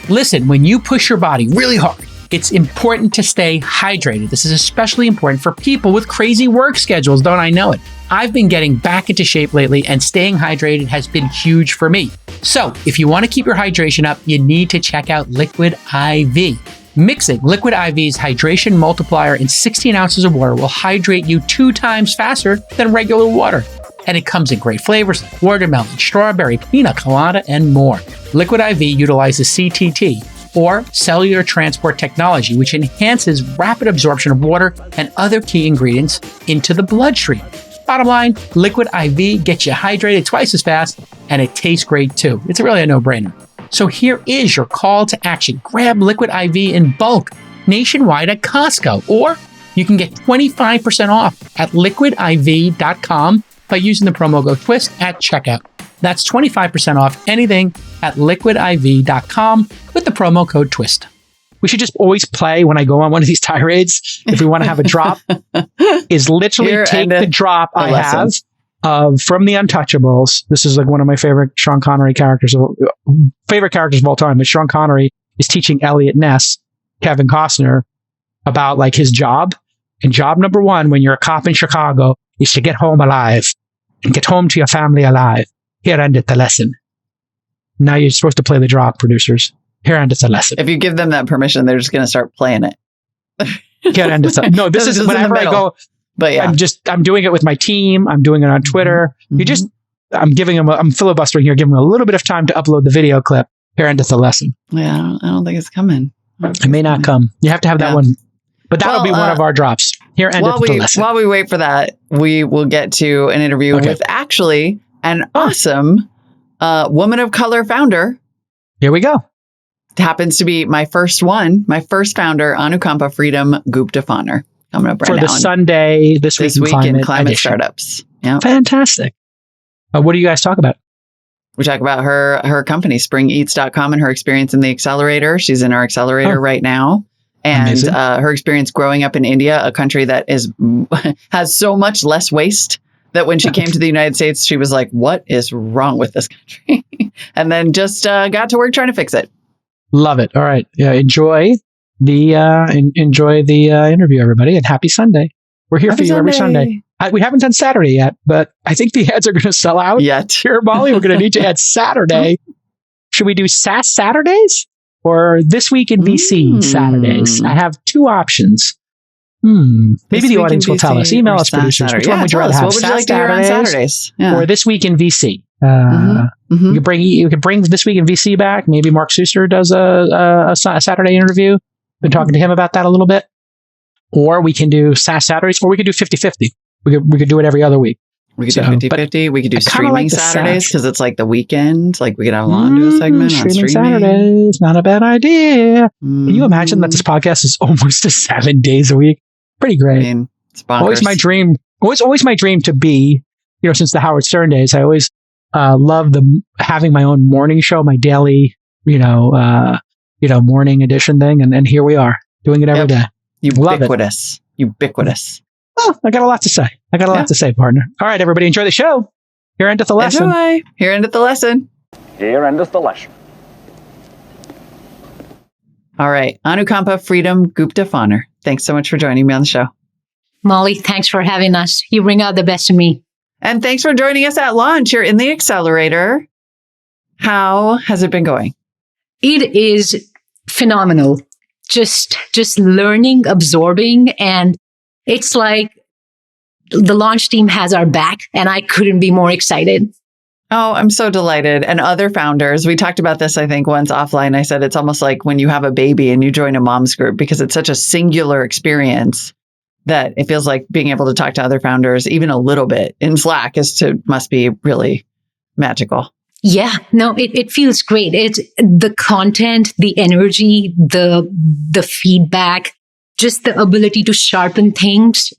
Listen, when you push your body really hard, it's important to stay hydrated. This is especially important for people with crazy work schedules, don't I know it? I've been getting back into shape lately, and staying hydrated has been huge for me. So if you want to keep your hydration up, you need to check out Liquid IV. Mixing Liquid IV's hydration multiplier in 16 ounces of water will hydrate you 2 times faster than regular water. And it comes in great flavors like watermelon, strawberry, pina colada, and more. Liquid IV utilizes CTT, or cellular transport technology, which enhances rapid absorption of water and other key ingredients into the bloodstream. Bottom line, Liquid IV gets you hydrated twice as fast, and it tastes great too. It's really a no-brainer. So here is your call to action. Grab Liquid IV in bulk nationwide at Costco, or you can get 25% off at liquidiv.com by using the promo code TWIST at checkout. That's 25% off anything at liquidiv.com with the promo code TWIST. We should just always play when I go on one of these tirades, if we want to have a drop, is literally take the drop I have from The Untouchables. This is like one of my favorite Sean Connery characters, favorite characters of all time. But Sean Connery is teaching Elliot Ness, Kevin Costner, about like his job. And job number 1, when you're a cop in Chicago, is to get home alive and get home to your family alive. Here endeth the lesson. Now you're supposed to play the drop, producers. Here endeth the lesson. If you give them that permission, they're just going to start playing it. Here endeth the, no, this is whenever I go. But yeah, I'm doing it with my team. I'm doing it on Twitter. I'm giving them, I'm filibustering here, giving them a little bit of time to upload the video clip. Here endeth the lesson. Yeah, I don't think it's coming. It may not come. You have to have that one. But that'll be one of our drops. Here endeth the lesson. While we wait for that, we will get to an interview with actually an awesome woman of color founder. Here we go. It happens to be my first founder, Anukampa Freedom Gupta-Fonner. Coming up right now. For the Sunday, This Week in Climate Startups. Yeah. Fantastic. What do you guys talk about? We talk about her company, springeats.com, and her experience in the accelerator. She's in our accelerator right now. And her experience growing up in India, a country that has so much less waste that when she came to the United States, she was like, what is wrong with this country? And then just got to work trying to fix it. Love it. All right. Yeah, enjoy the interview, everybody, and happy Sunday. We're here for you every Sunday. We haven't done Saturday yet, but I think the ads are going to sell out here, Molly. We're going to need to add Saturday. Should we do SAS Saturdays or This Week in VC Saturdays? I have 2 options. Maybe the audience will tell us. Email us, producers. Which one would you rather have? What would you like to hear on Saturdays? Or This Week in VC? You could bring This Week in VC back. Maybe Mark Suster does a Saturday interview. Been talking to him about that a little bit. Or we can do SAS Saturdays, or we could do 50-50. We could do it every other week. We could do 50-50. We could do streaming Saturdays because it's like the weekend. Like we could have Lon do a segment on streaming Saturdays. Not a bad idea. Can you imagine that this podcast is almost to 7 days a week? Pretty great. I mean, it's bonkers. Always my dream. Always my dream to be. Since the Howard Stern days, I always love having my own morning show, my daily, morning edition thing, and here we are doing it every day. Ubiquitous. Oh, I got a lot to say. Partner. All right, everybody, enjoy the show. Here endeth the lesson. Enjoy. Here endeth the lesson. Here endeth the lesson. All right, Anukampa Freedom Gupta-Fonner. Thanks so much for joining me on the show. Molly, thanks for having us. You bring out the best in me. And thanks for joining us at launch. You're in the accelerator. How has it been going? It is phenomenal. Just learning, absorbing, and it's like the launch team has our back, and I couldn't be more excited. Oh, I'm so delighted. And other founders, we talked about this, I think, once offline. I said it's almost like when you have a baby and you join a mom's group because it's such a singular experience that it feels like being able to talk to other founders, even a little bit in Slack, must be really magical. Yeah, no, it feels great. It's the content, the energy, the feedback, just the ability to sharpen things.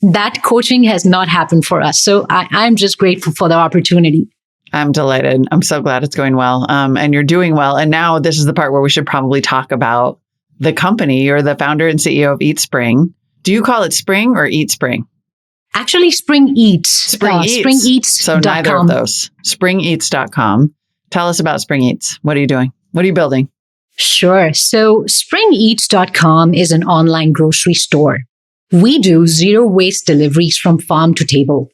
That coaching has not happened for us. So I'm just grateful for the opportunity. I'm delighted. I'm so glad it's going well. And you're doing well. And now this is the part where we should probably talk about the company. You're the founder and CEO of Eat Spring. Do you call it Spring or Eat Spring? Actually, Spring Eats. Spring Eats. SpringEats. So neither of those. SpringEats.com. Tell us about Spring Eats. What are you doing? What are you building? Sure. So SpringEats.com is an online grocery store. We do zero waste deliveries from farm to table.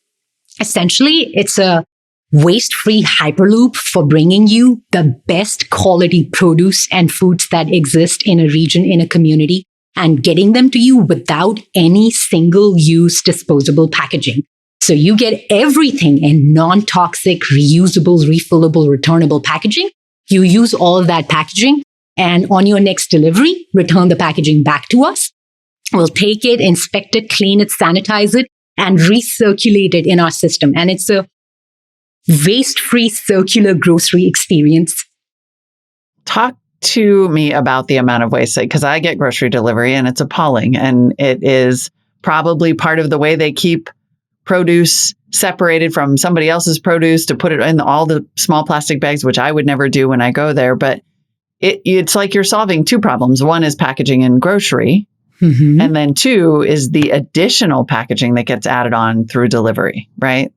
Essentially, it's a waste-free hyperloop for bringing you the best quality produce and foods that exist in a region, in a community, and getting them to you without any single-use disposable packaging. So you get everything in non-toxic, reusable, refillable, returnable packaging. You use all of that packaging, and on your next delivery, return the packaging back to us. We'll take it, inspect it, clean it, sanitize it, and recirculate it in our system. And it's a waste-free circular grocery experience. Talk to me about the amount of waste, because I get grocery delivery and it's appalling. And it is probably part of the way they keep produce separated from somebody else's produce to put it in all the small plastic bags, which I would never do when I go there. But it's like you're solving two problems. One is packaging and grocery. Mm-hmm. And then two is the additional packaging that gets added on through delivery, right?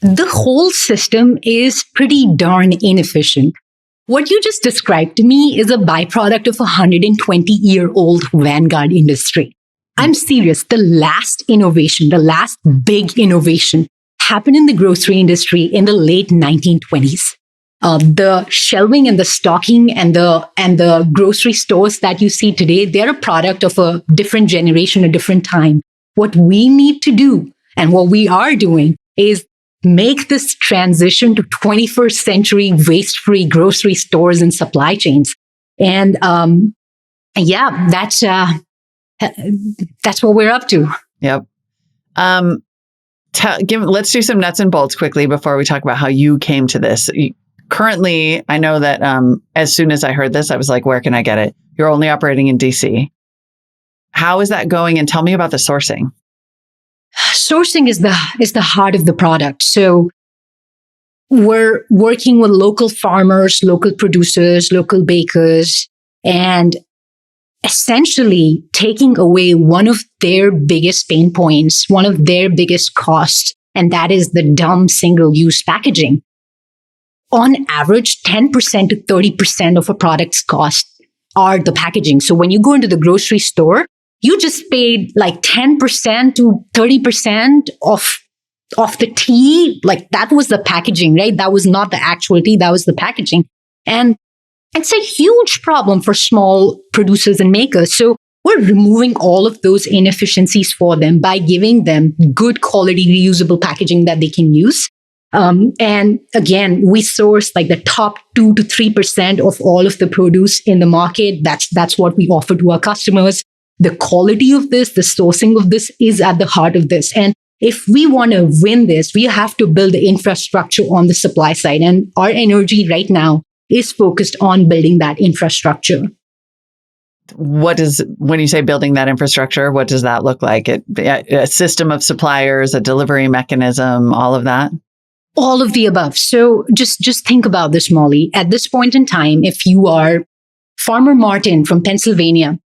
The whole system is pretty darn inefficient. What you just described to me is a byproduct of a 120-year-old vanguard industry. I'm serious. The last innovation, the last big innovation happened in the grocery industry in the late 1920s. The shelving and the stocking and the grocery stores that you see today, they're a product of a different generation, a different time. What we need to do and what we are doing is make this transition to 21st century waste-free grocery stores and supply chains. And that's what we're up to. Yep. Let's do some nuts and bolts quickly before we talk about how you came to this. Currently, I know that as soon as I heard this, I was like, where can I get it? You're only operating in DC. How is that going? And tell me about the sourcing. Sourcing is the heart of the product. So we're working with local farmers, local producers, local bakers, and essentially taking away one of their biggest pain points, one of their biggest costs, and that is the dumb single-use packaging. On average, 10% to 30% of a product's cost are the packaging. So when you go into the grocery store, you just paid like 10% to 30% of the tea. Like that was the packaging, right? That was not the actual tea. That was the packaging. And it's a huge problem for small producers and makers. So we're removing all of those inefficiencies for them by giving them good quality reusable packaging that they can use. And again, we source like the top 2 to 3% of all of the produce in the market. That's what we offer to our customers. The quality of this, the sourcing of this is at the heart of this. And if we want to win this, we have to build the infrastructure on the supply side. And our energy right now is focused on building that infrastructure. When you say building that infrastructure, what does that look like? A system of suppliers, a delivery mechanism, all of that? All of the above. So just think about this, Molly. At this point in time, if you are Farmer Martin from Pennsylvania,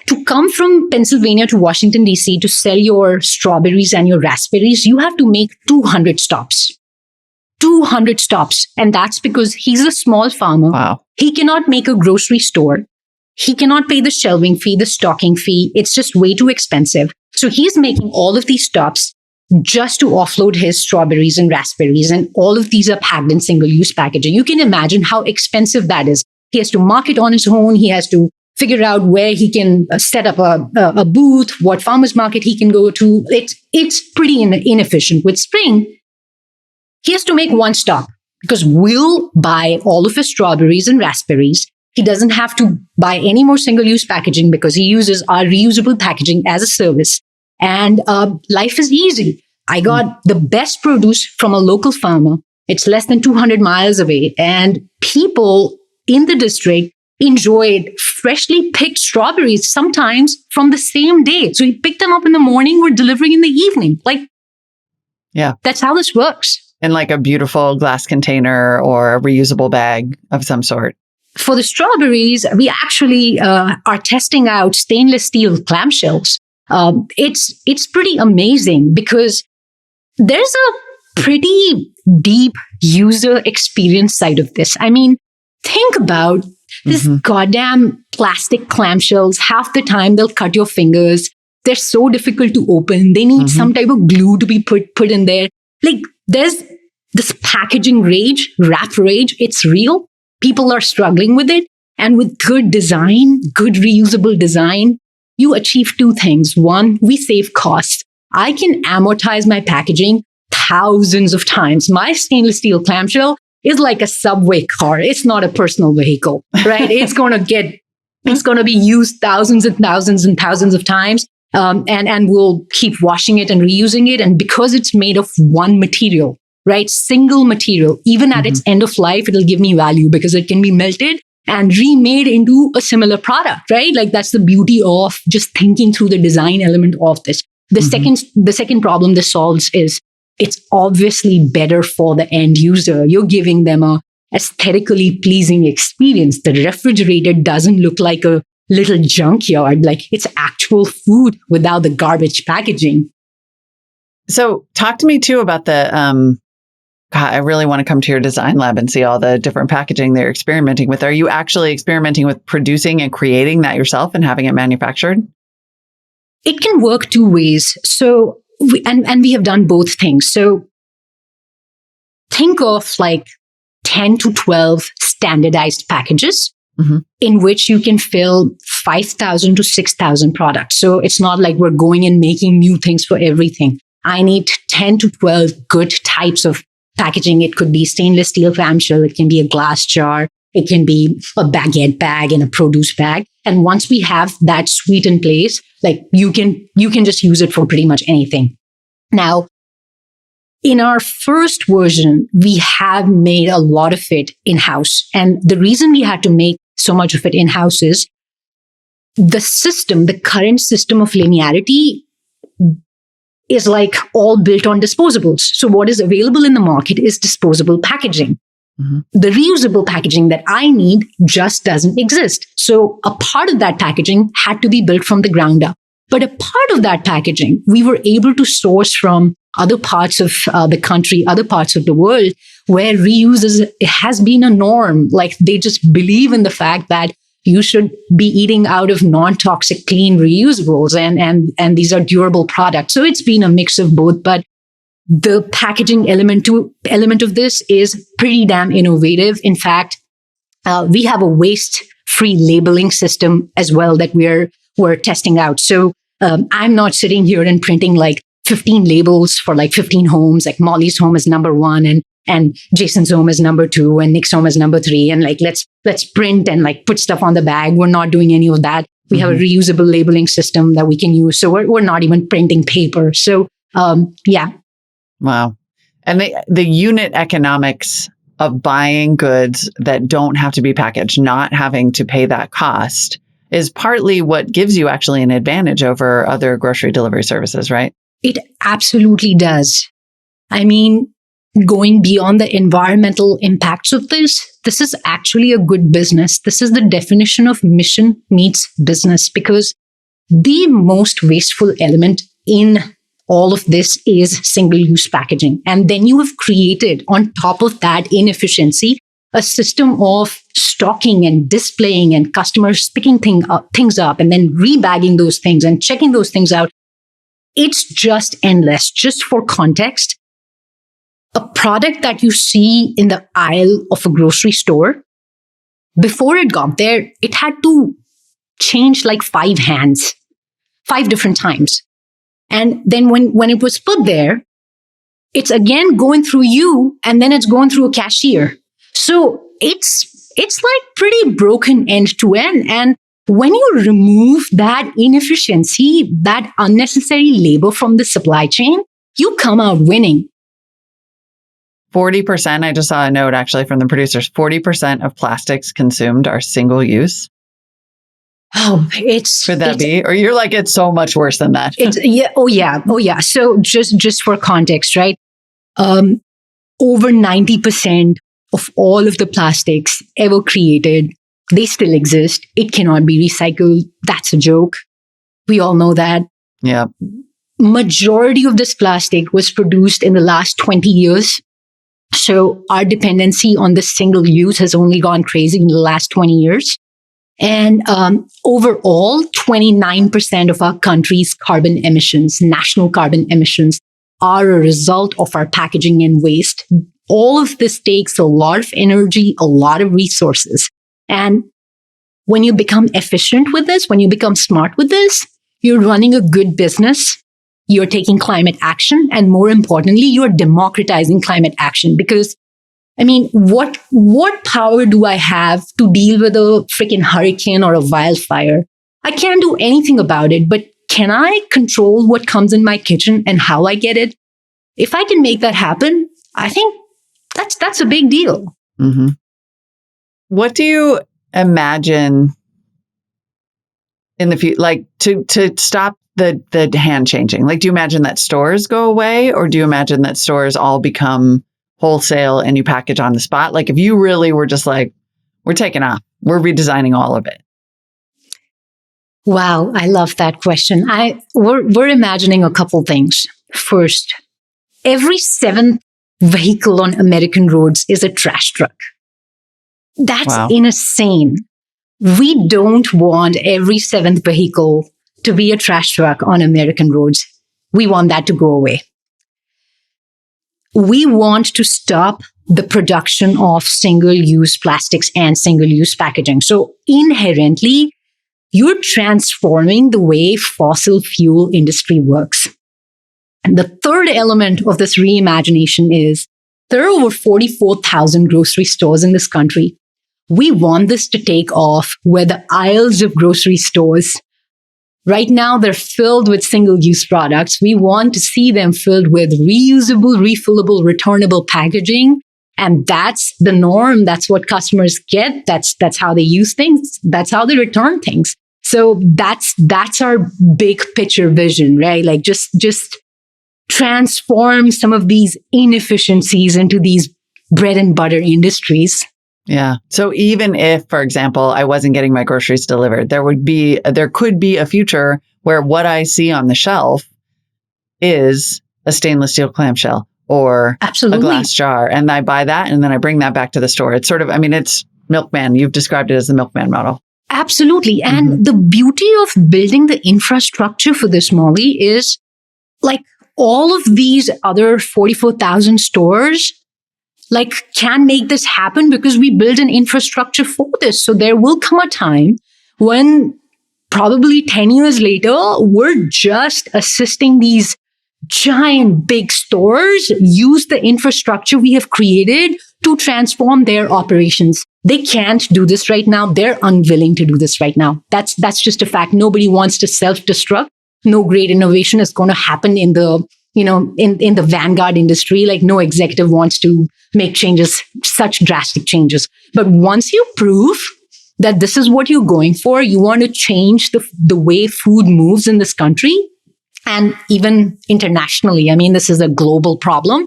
to come from Pennsylvania to Washington, D.C. to sell your strawberries and your raspberries, you have to make 200 stops. 200 stops. And that's because he's a small farmer. Wow. He cannot make a grocery store. He cannot pay the shelving fee, the stocking fee. It's just way too expensive. So he's making all of these stops just to offload his strawberries and raspberries. And all of these are packed in single-use packaging. You can imagine how expensive that is. He has to market on his own. He has to figure out where he can set up a booth, what farmer's market he can go to. It's pretty inefficient. With Spring, he has to make one stop because we'll buy all of his strawberries and raspberries. He doesn't have to buy any more single-use packaging because he uses our reusable packaging as a service. And life is easy. I got the best produce from a local farmer. It's less than 200 miles away. And people in the district enjoyed freshly picked strawberries sometimes from the same day. So he picked them up in the morning, we're delivering in the evening. Yeah, that's how this works. In like a beautiful glass container or a reusable bag of some sort. for the strawberries, we actually are testing out stainless steel clamshells. It's pretty amazing because there's a pretty deep user experience side of this. I mean, think about this goddamn plastic clamshells. Half the time they'll cut your fingers. They're so difficult to open. They need some type of glue to be put in there. Like, there's this packaging rage, wrap rage. It's real. People are struggling with it. And with good design, good reusable design, you achieve two things. One, we save costs. I can amortize my packaging thousands of times. My stainless steel clamshell is like a subway car. It's not a personal vehicle, right? It's going to be used thousands and thousands and thousands of times. And we'll keep washing it and reusing it. And because it's made of one material, right? Single material, even at its end of life, it'll give me value because it can be melted and remade into a similar product, right? Like, that's the beauty of just thinking through the design element of this. The second problem this solves is it's obviously better for the end user. You're giving them a aesthetically pleasing experience. The refrigerator doesn't look like a little junkyard, like it's actual food without the garbage packaging. So talk to me too about the, I really want to come to your design lab and see all the different packaging they're experimenting with. Are you actually experimenting with producing and creating that yourself and having it manufactured? It can work two ways. So, we have done both things. So think of like 10 to 12 standardized packages in which you can fill 5,000 to 6,000 products. So it's not like we're going and making new things for everything. I need 10 to 12 good types of packaging. It could be stainless steel clamshell. It can be a glass jar. It can be a baguette bag and a produce bag. And once we have that suite in place, like you can just use it for pretty much anything. Now, in our first version, we have made a lot of it in-house. And the reason we had to make so much of it in-house is the current system of linearity is like all built on disposables. So what is available in the market is disposable packaging. The reusable packaging that I need just doesn't exist. So a part of that packaging had to be built from the ground up. But a part of that packaging, we were able to source from other parts of the country, other parts of the world, where reuse has been a norm. Like, they just believe in the fact that you should be eating out of non-toxic, clean reusables, and these are durable products. So it's been a mix of both. But the packaging element of this is pretty damn innovative. In fact, we have a waste-free labeling system as well that we're testing out. So I'm not sitting here and printing like 15 labels for like 15 homes. Like, Molly's home is number 1, and Jason's home is number 2, and Nick's home is number 3. And like, let's print and like put stuff on the bag. We're not doing any of that. We have a reusable labeling system that we can use. So we're not even printing paper. So yeah. Wow. And the unit economics of buying goods that don't have to be packaged, not having to pay that cost, is partly what gives you actually an advantage over other grocery delivery services, right? It absolutely does. I mean, going beyond the environmental impacts of this is actually a good business. This is the definition of mission meets business, because the most wasteful element in all of this is single-use packaging. And then you have created, on top of that inefficiency, a system of stocking and displaying and customers picking things up and then rebagging those things and checking those things out. It's just endless. Just for context, a product that you see in the aisle of a grocery store, before it got there, it had to change like 5 hands, 5 different times. And then when it was put there, it's again going through you, and then it's going through a cashier. So it's like pretty broken end to end. And when you remove that inefficiency, that unnecessary labor from the supply chain, you come out winning. 40%, I just saw a note actually from the producers, 40% of plastics consumed are single use. Oh, Could that be? Or you're like, it's so much worse than that. Oh yeah. So just for context, right? Over 90% of all of the plastics ever created They still exist. It cannot be recycled. That's a joke. We all know that. Yeah. Majority of this plastic was produced in the last 20 years. So our dependency on this single use has only gone crazy in the last 20 years. And overall, 29% of our country's carbon emissions, national carbon emissions, are a result of our packaging and waste. All of this takes a lot of energy, a lot of resources. And when you become efficient with this, when you become smart with this, you're running a good business, you're taking climate action, and more importantly, you're democratizing climate action. Because, I mean, what power do I have to deal with a freaking hurricane or a wildfire? I can't do anything about it, but can I control what comes in my kitchen and how I get it? If I can make that happen, I think that's a big deal. Mm-hmm. What do you imagine in the future, like to stop the hand changing? Like, do you imagine that stores go away, or do you imagine that stores all become wholesale and you package on the spot? Like, if you really were just like, we're taking off, we're redesigning all of it. Wow, I love that question. We're imagining a couple things. First, every seventh vehicle on American roads is a trash truck. That's insane. We don't want every seventh vehicle to be a trash truck on American roads. We want that to go away. We want to stop the production of single-use plastics and single-use packaging. So inherently, you're transforming the way fossil fuel industry works. And the third element of this reimagination is there are over 44,000 grocery stores in this country. We want this to take off where the aisles of grocery stores, right now, they're filled with single-use products. We want to see them filled with reusable, refillable, returnable packaging. And that's the norm. That's what customers get. That's how they use things. That's how they return things. So that's our big picture vision, right? Like just transform some of these inefficiencies into these bread and butter industries. Yeah. So even if, for example, I wasn't getting my groceries delivered, there could be a future where what I see on the shelf is a stainless steel clamshell or a glass jar. And I buy that and then I bring that back to the store. It's sort of, I mean, it's milkman. You've described it as the milkman model. Absolutely. And the beauty of building the infrastructure for this, Molly, is like all of these other 44,000 stores can make this happen because we build an infrastructure for this. So there will come a time when probably 10 years later, we're just assisting these giant big stores use the infrastructure we have created to transform their operations. They can't do this right now. They're unwilling to do this right now. That's just a fact. Nobody wants to self-destruct. No great innovation is going to happen in the in the vanguard industry. Like no executive wants to make changes, such drastic changes. But once you prove that this is what you're going for, you want to change the way food moves in this country and even internationally. I mean, this is a global problem.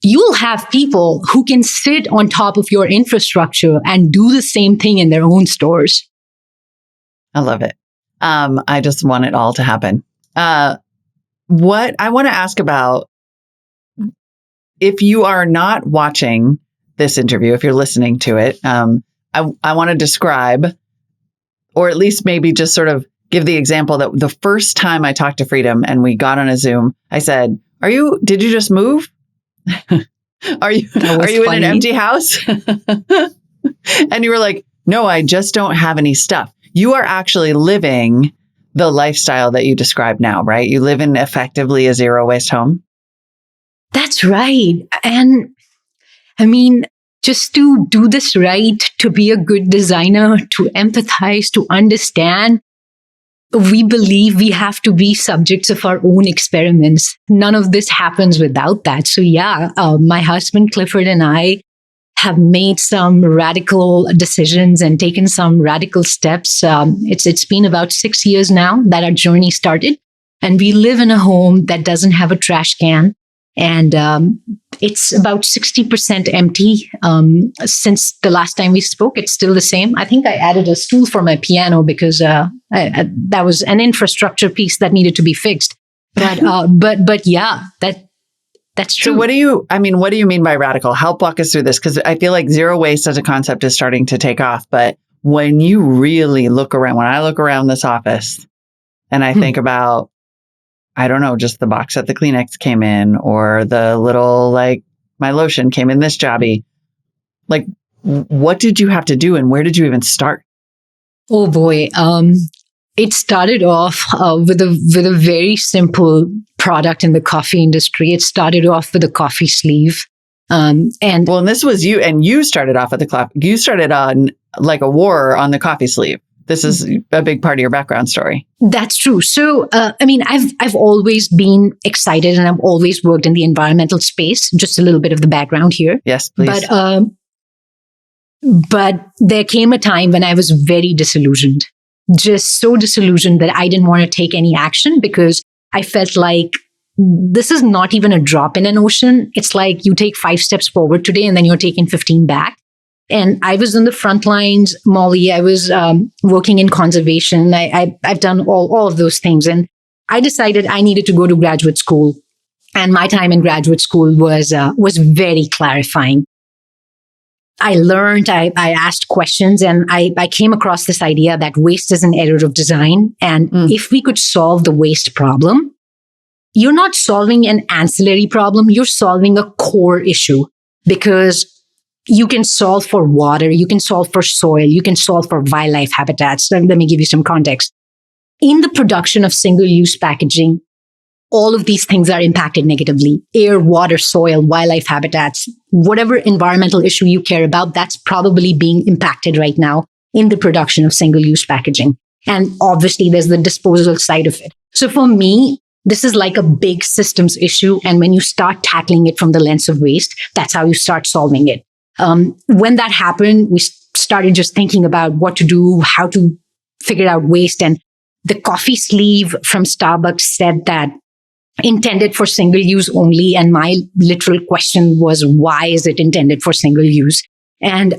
You'll have people who can sit on top of your infrastructure and do the same thing in their own stores. I love it. I just want it all to happen. What I want to ask about, if you are not watching this interview, if you're listening to it, I want to describe, or at least maybe just sort of give the example that the first time I talked to Freedom and we got on a Zoom, I said, did you just move? Are you in an empty house? And you were like, no, I just don't have any stuff. You are actually living the lifestyle that you describe now, right? You live in effectively a zero waste home. That's right. And I mean, just to do this right, to be a good designer, to empathize, to understand, we believe we have to be subjects of our own experiments. None of this happens without that. So yeah, my husband Clifford and I have made some radical decisions and taken some radical steps. It's been about 6 years now that our journey started. And we live in a home that doesn't have a trash can. And It's about 60% empty. Since the last time we spoke, it's still the same. I think I added a stool for my piano because that was an infrastructure piece that needed to be fixed. But yeah, that's true. So what do you mean by radical? Help walk us through this, because I feel like zero waste as a concept is starting to take off. But when you really look around, when I look around this office and I think about, I don't know, just the box that the Kleenex came in, or the little, like, my lotion came in this jobby. Like, what did you have to do and where did you even start? Oh boy. It started off with a very simple product in the coffee industry. It started off with a coffee sleeve. And this was you, and you started off at the clock. You started on like a war on the coffee sleeve. This is a big part of your background story. That's true. So, I've always been excited, and I've always worked in the environmental space. Just a little bit of the background here. Yes, please. But there came a time when I was very disillusioned, just so disillusioned that I didn't want to take any action, because I felt like this is not even a drop in an ocean. It's like you take 5 steps forward today and then you're taking 15 back. And I was on the front lines, Molly. I was working in conservation. I've done all of those things. And I decided I needed to go to graduate school. And my time in graduate school was very clarifying. I learned, I asked questions, and I came across this idea that waste is an error of design. And if we could solve the waste problem, you're not solving an ancillary problem, you're solving a core issue, because you can solve for water, you can solve for soil, you can solve for wildlife habitats. Let me give you some context. In the production of single-use packaging, all of these things are impacted negatively. Air, water, soil, wildlife habitats, whatever environmental issue you care about, that's probably being impacted right now in the production of single-use packaging. And obviously, there's the disposal side of it. So for me, this is like a big systems issue. And when you start tackling it from the lens of waste, that's how you start solving it. When that happened, we started just thinking about what to do, how to figure out waste. And the coffee sleeve from Starbucks said that intended for single use only. And my literal question was, why is it intended for single use? And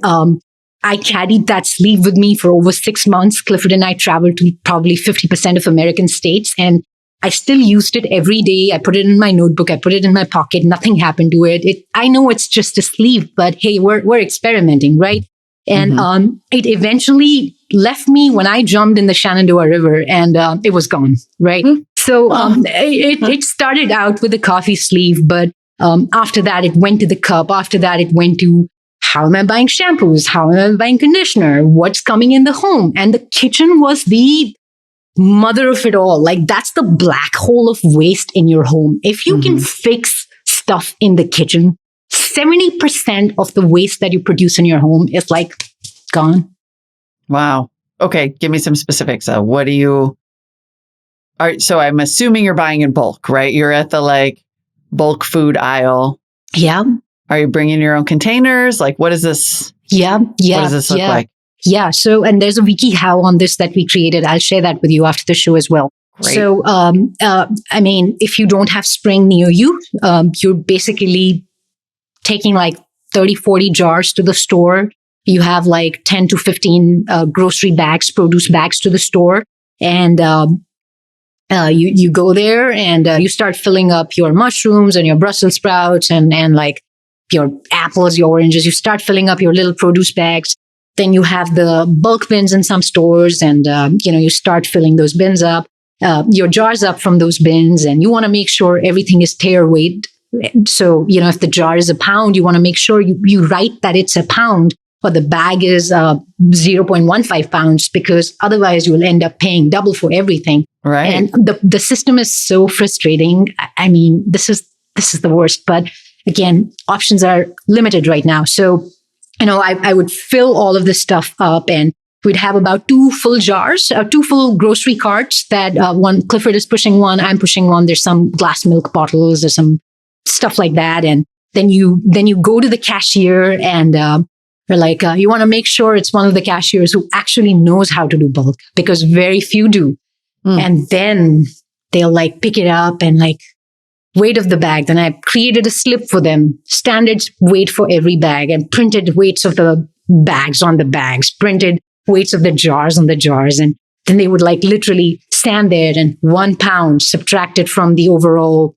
I carried that sleeve with me for over 6 months. Clifford and I traveled to probably 50% of American states, and I still used it every day. I put it in my notebook. I put it in my pocket. Nothing happened to it. I know it's just a sleeve, but hey, we're experimenting, right? And it eventually left me when I jumped in the Shenandoah River, and it was gone, right? So it started out with a coffee sleeve, but after that, it went to the cup. After that, it went to, how am I buying shampoos? How am I buying conditioner? What's coming in the home? And the kitchen was the mother of it all. Like, that's the black hole of waste in your home. If you can fix stuff in the kitchen, 70% of the waste that you produce in your home is like gone. Wow. Okay. Give me some specifics. What do you... All right, so I'm assuming you're buying in bulk, right? You're at the like bulk food aisle. Yeah. Are you bringing your own containers? Like, what is this? Yeah. What does this look like? Yeah. So, and there's a wiki how on this that we created. I'll share that with you after the show as well. Great. So, if you don't have spring near you, you're basically taking like 30, 40 jars to the store. You have like 10 to 15 grocery bags, produce bags to the store. And you go there and you start filling up your mushrooms and your Brussels sprouts and like your apples, your oranges. You start filling up your little produce bags. Then you have the bulk bins in some stores, and you start filling those bins up, your jars up from those bins, and you want to make sure everything is tare weight. So if the jar is a pound, you want to make sure you write that it's a pound, or the bag is 0.15 pounds, because otherwise you will end up paying double for everything. Right. And the system is so frustrating. I mean, this is the worst. But again, options are limited right now. So I would fill all of this stuff up, and we'd have about 2 full jars, 2 full grocery carts that one, Clifford is pushing one, I'm pushing one. There's some glass milk bottles, there's some stuff like that. And then you go to the cashier, and they're like, you want to make sure it's one of the cashiers who actually knows how to do bulk, because very few do. And then they'll like pick it up and like weight of the bag. Then I created a slip for them, standard weight for every bag, and printed weights of the bags on the bags, printed weights of the jars on the jars. And then they would like literally stand there and 1 pound subtracted from the overall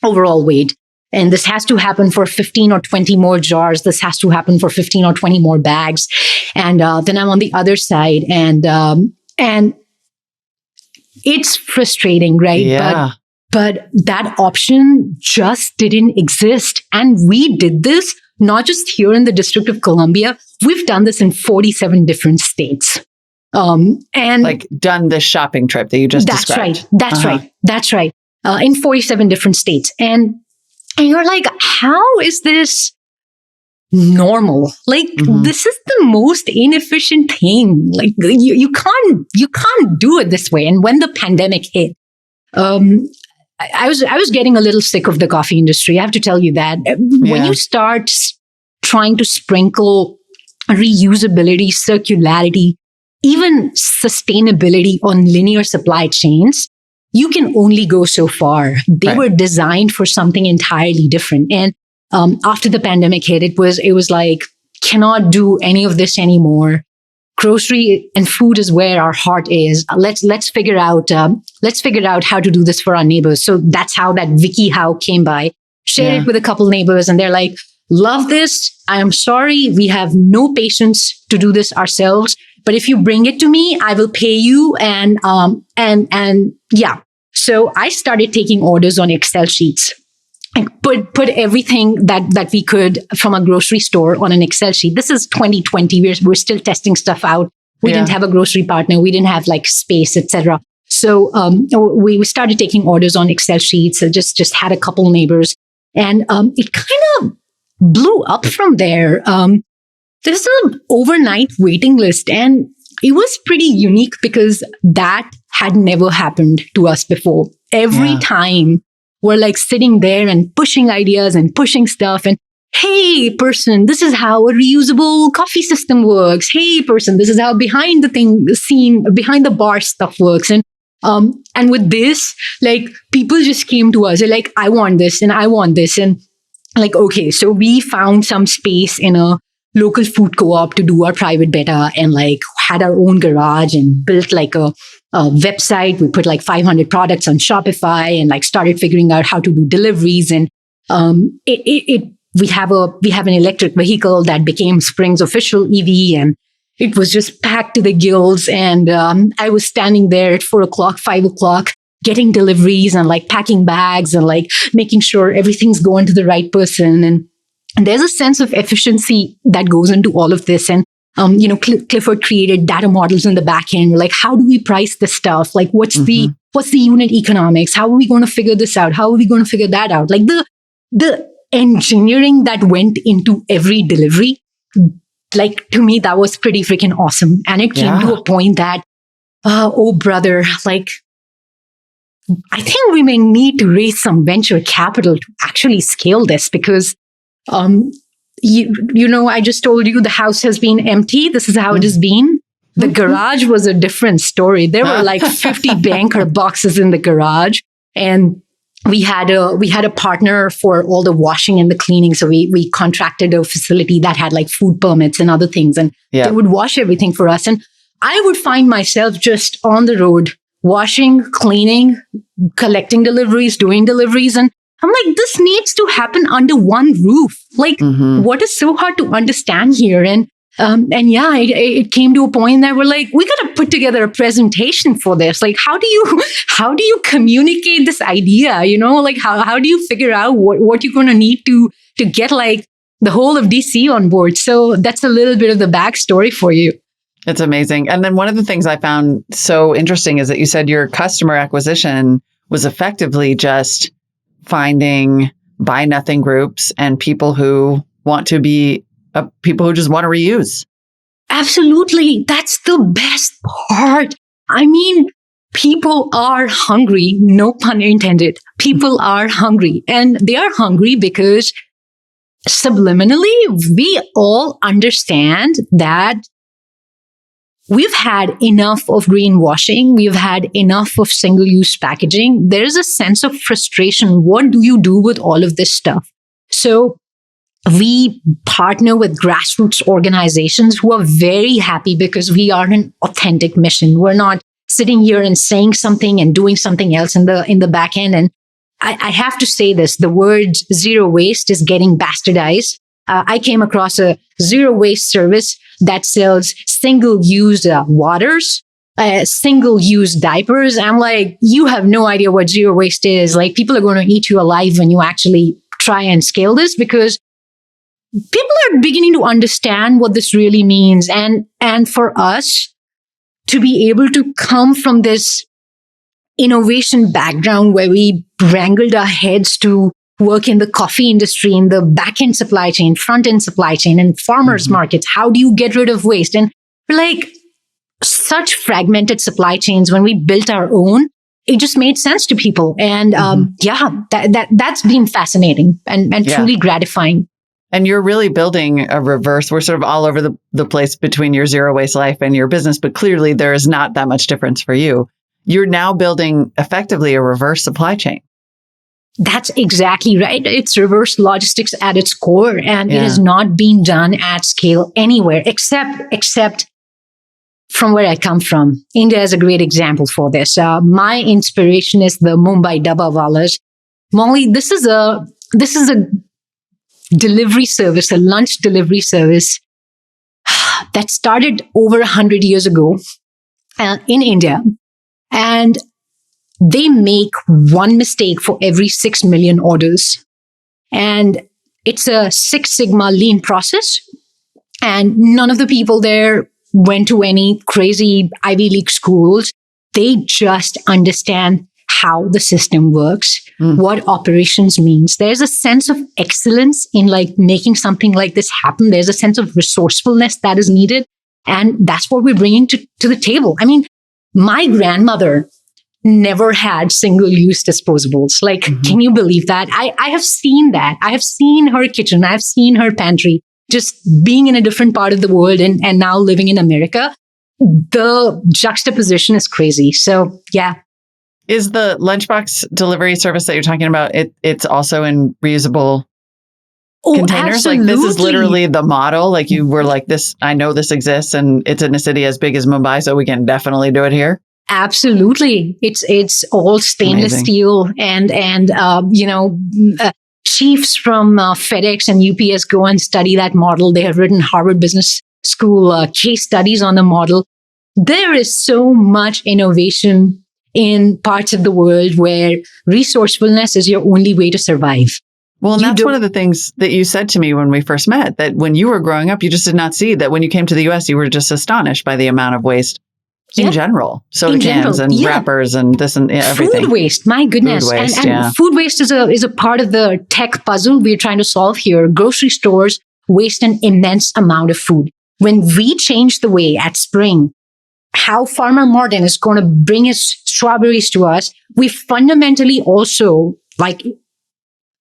weight. And this has to happen for 15 or 20 more jars. This has to happen for 15 or 20 more bags. And then I'm on the other side, and it's frustrating, right? Yeah. But that option just didn't exist. And we did this not just here in the District of Columbia. We've done this in 47 different states. And like done this shopping trip that you just described. That's right. In 47 different states. And you're like, how is this normal? Like, this is the most inefficient thing. Like, you can't do it this way. And when the pandemic hit, I was getting a little sick of the coffee industry. I have to tell you that. When you start trying to sprinkle reusability, circularity, even sustainability on linear supply chains, you can only go so far. They were designed for something entirely different. And after the pandemic hit, it was like, cannot do any of this anymore. Grocery and food is where our heart is. Let's figure out how to do this for our neighbors. So that's how that Wiki How came by. Shared it with a couple neighbors, and they're like, love this. I am sorry, we have no patience to do this ourselves. But if you bring it to me, I will pay you. And yeah. So I started taking orders on Excel sheets. And put everything that we could from a grocery store on an Excel sheet. This is 2020. We're still testing stuff out. We didn't have a grocery partner. We didn't have like space, etc. So we started taking orders on Excel sheets. So just had a couple neighbors, and it kind of blew up from there. There's an overnight waiting list, and it was pretty unique because that had never happened to us before. Every time we're like sitting there and pushing ideas and pushing stuff, and hey person, this is how a reusable coffee system works. Hey person, this is how behind the bar stuff works. And with this, like, people just came to us. They're like, I want this and I want this. And like, okay, so we found some space in a local food co-op to do our private beta, and like had our own garage and built like a website. We put like 500 products on Shopify and like started figuring out how to do deliveries. And we have an electric vehicle that became Spring's official EV, and it was just packed to the gills. And I was standing there at 4 o'clock, 5 o'clock, getting deliveries and like packing bags and like making sure everything's going to the right person. And there's a sense of efficiency that goes into all of this. And Clifford created data models in the back end. Like, how do we price this stuff? Like, what's the unit economics? How are we going to figure this out? How are we going to figure that out? Like the engineering that went into every delivery, like, to me, that was pretty freaking awesome. And it came to a point that, oh brother, like, I think we may need to raise some venture capital to actually scale this, because I just told you the house has been empty. This is how it has been. The garage was a different story. There were like 50 banker boxes in the garage, and we had a partner for all the washing and the cleaning. So we contracted a facility that had like food permits and other things, and they would wash everything for us. And I would find myself just on the road, washing, cleaning, collecting deliveries, doing deliveries. And I'm like, this needs to happen under one roof. Like, what is so hard to understand here? And it came to a point that we're like, we got to put together a presentation for this. Like, how do you communicate this idea? Like, how do you figure out what you're going to need to get like the whole of DC on board? So that's a little bit of the backstory for you. It's amazing. And then one of the things I found so interesting is that you said your customer acquisition was effectively just finding buy nothing groups and people who want to be people who just want to reuse. Absolutely. That's the best part. I mean, people are hungry, no pun intended. People are hungry, and they are hungry because subliminally, we all understand that we've had enough of greenwashing. We've had enough of single-use packaging. There is a sense of frustration. What do you do with all of this stuff? So we partner with grassroots organizations who are very happy because we are an authentic mission. We're not sitting here and saying something and doing something else in the back end. And I have to say this, the word zero waste is getting bastardized. I came across a zero waste service that sells single-use waters, single-use diapers. I'm like, you have no idea what zero waste is. Like, people are going to eat you alive when you actually try and scale this, because people are beginning to understand what this really means. And for us to be able to come from this innovation background where we wrangled our heads to work in the coffee industry, in the back-end supply chain, front-end supply chain, and farmers markets. How do you get rid of waste? And we're like, such fragmented supply chains. When we built our own, it just made sense to people. And that's been fascinating and truly gratifying. And you're really building a reverse. We're sort of all over the place between your zero waste life and your business, but clearly there is not that much difference for you. You're now building effectively a reverse supply chain. That's exactly right. It's reverse logistics at its core, and it has not been done at scale anywhere except from where I come from. India is a great example for this. My inspiration is the Mumbai Dabbawalas. Molly, this is a delivery service, a lunch delivery service that started over 100 years ago in India. And they make one mistake for every 6 million orders. And it's a Six Sigma lean process. And none of the people there went to any crazy Ivy League schools. They just understand how the system works, what operations means. There's a sense of excellence in like making something like this happen. There's a sense of resourcefulness that is needed. And that's what we're bringing to the table. I mean, my grandmother never had single-use disposables. Like, can you believe that? I have seen that. I have seen her kitchen. I've seen her pantry. Just being in a different part of the world and now living in America, the juxtaposition is crazy. So, yeah. Is the lunchbox delivery service that you're talking about, it's also in reusable containers? Absolutely. Like, this is literally the model. Like, you were like, this, I know this exists and it's in a city as big as Mumbai, so we can definitely do it here. Absolutely. It's all stainless steel and chiefs from FedEx and UPS go and study that model. They have written Harvard Business School case studies on the model. There is so much innovation in parts of the world where resourcefulness is your only way to survive. Well, and that's one of the things that you said to me when we first met, that when you were growing up, you just did not see that. When you came to the US, you were just astonished by the amount of waste in general. Soda cans and wrappers and this and everything. Food waste, my goodness. Food waste, and food waste is a part of the tech puzzle we're trying to solve here. Grocery stores waste an immense amount of food. When we change the way at Spring, how Farmer Martin is going to bring his strawberries to us, we fundamentally also, like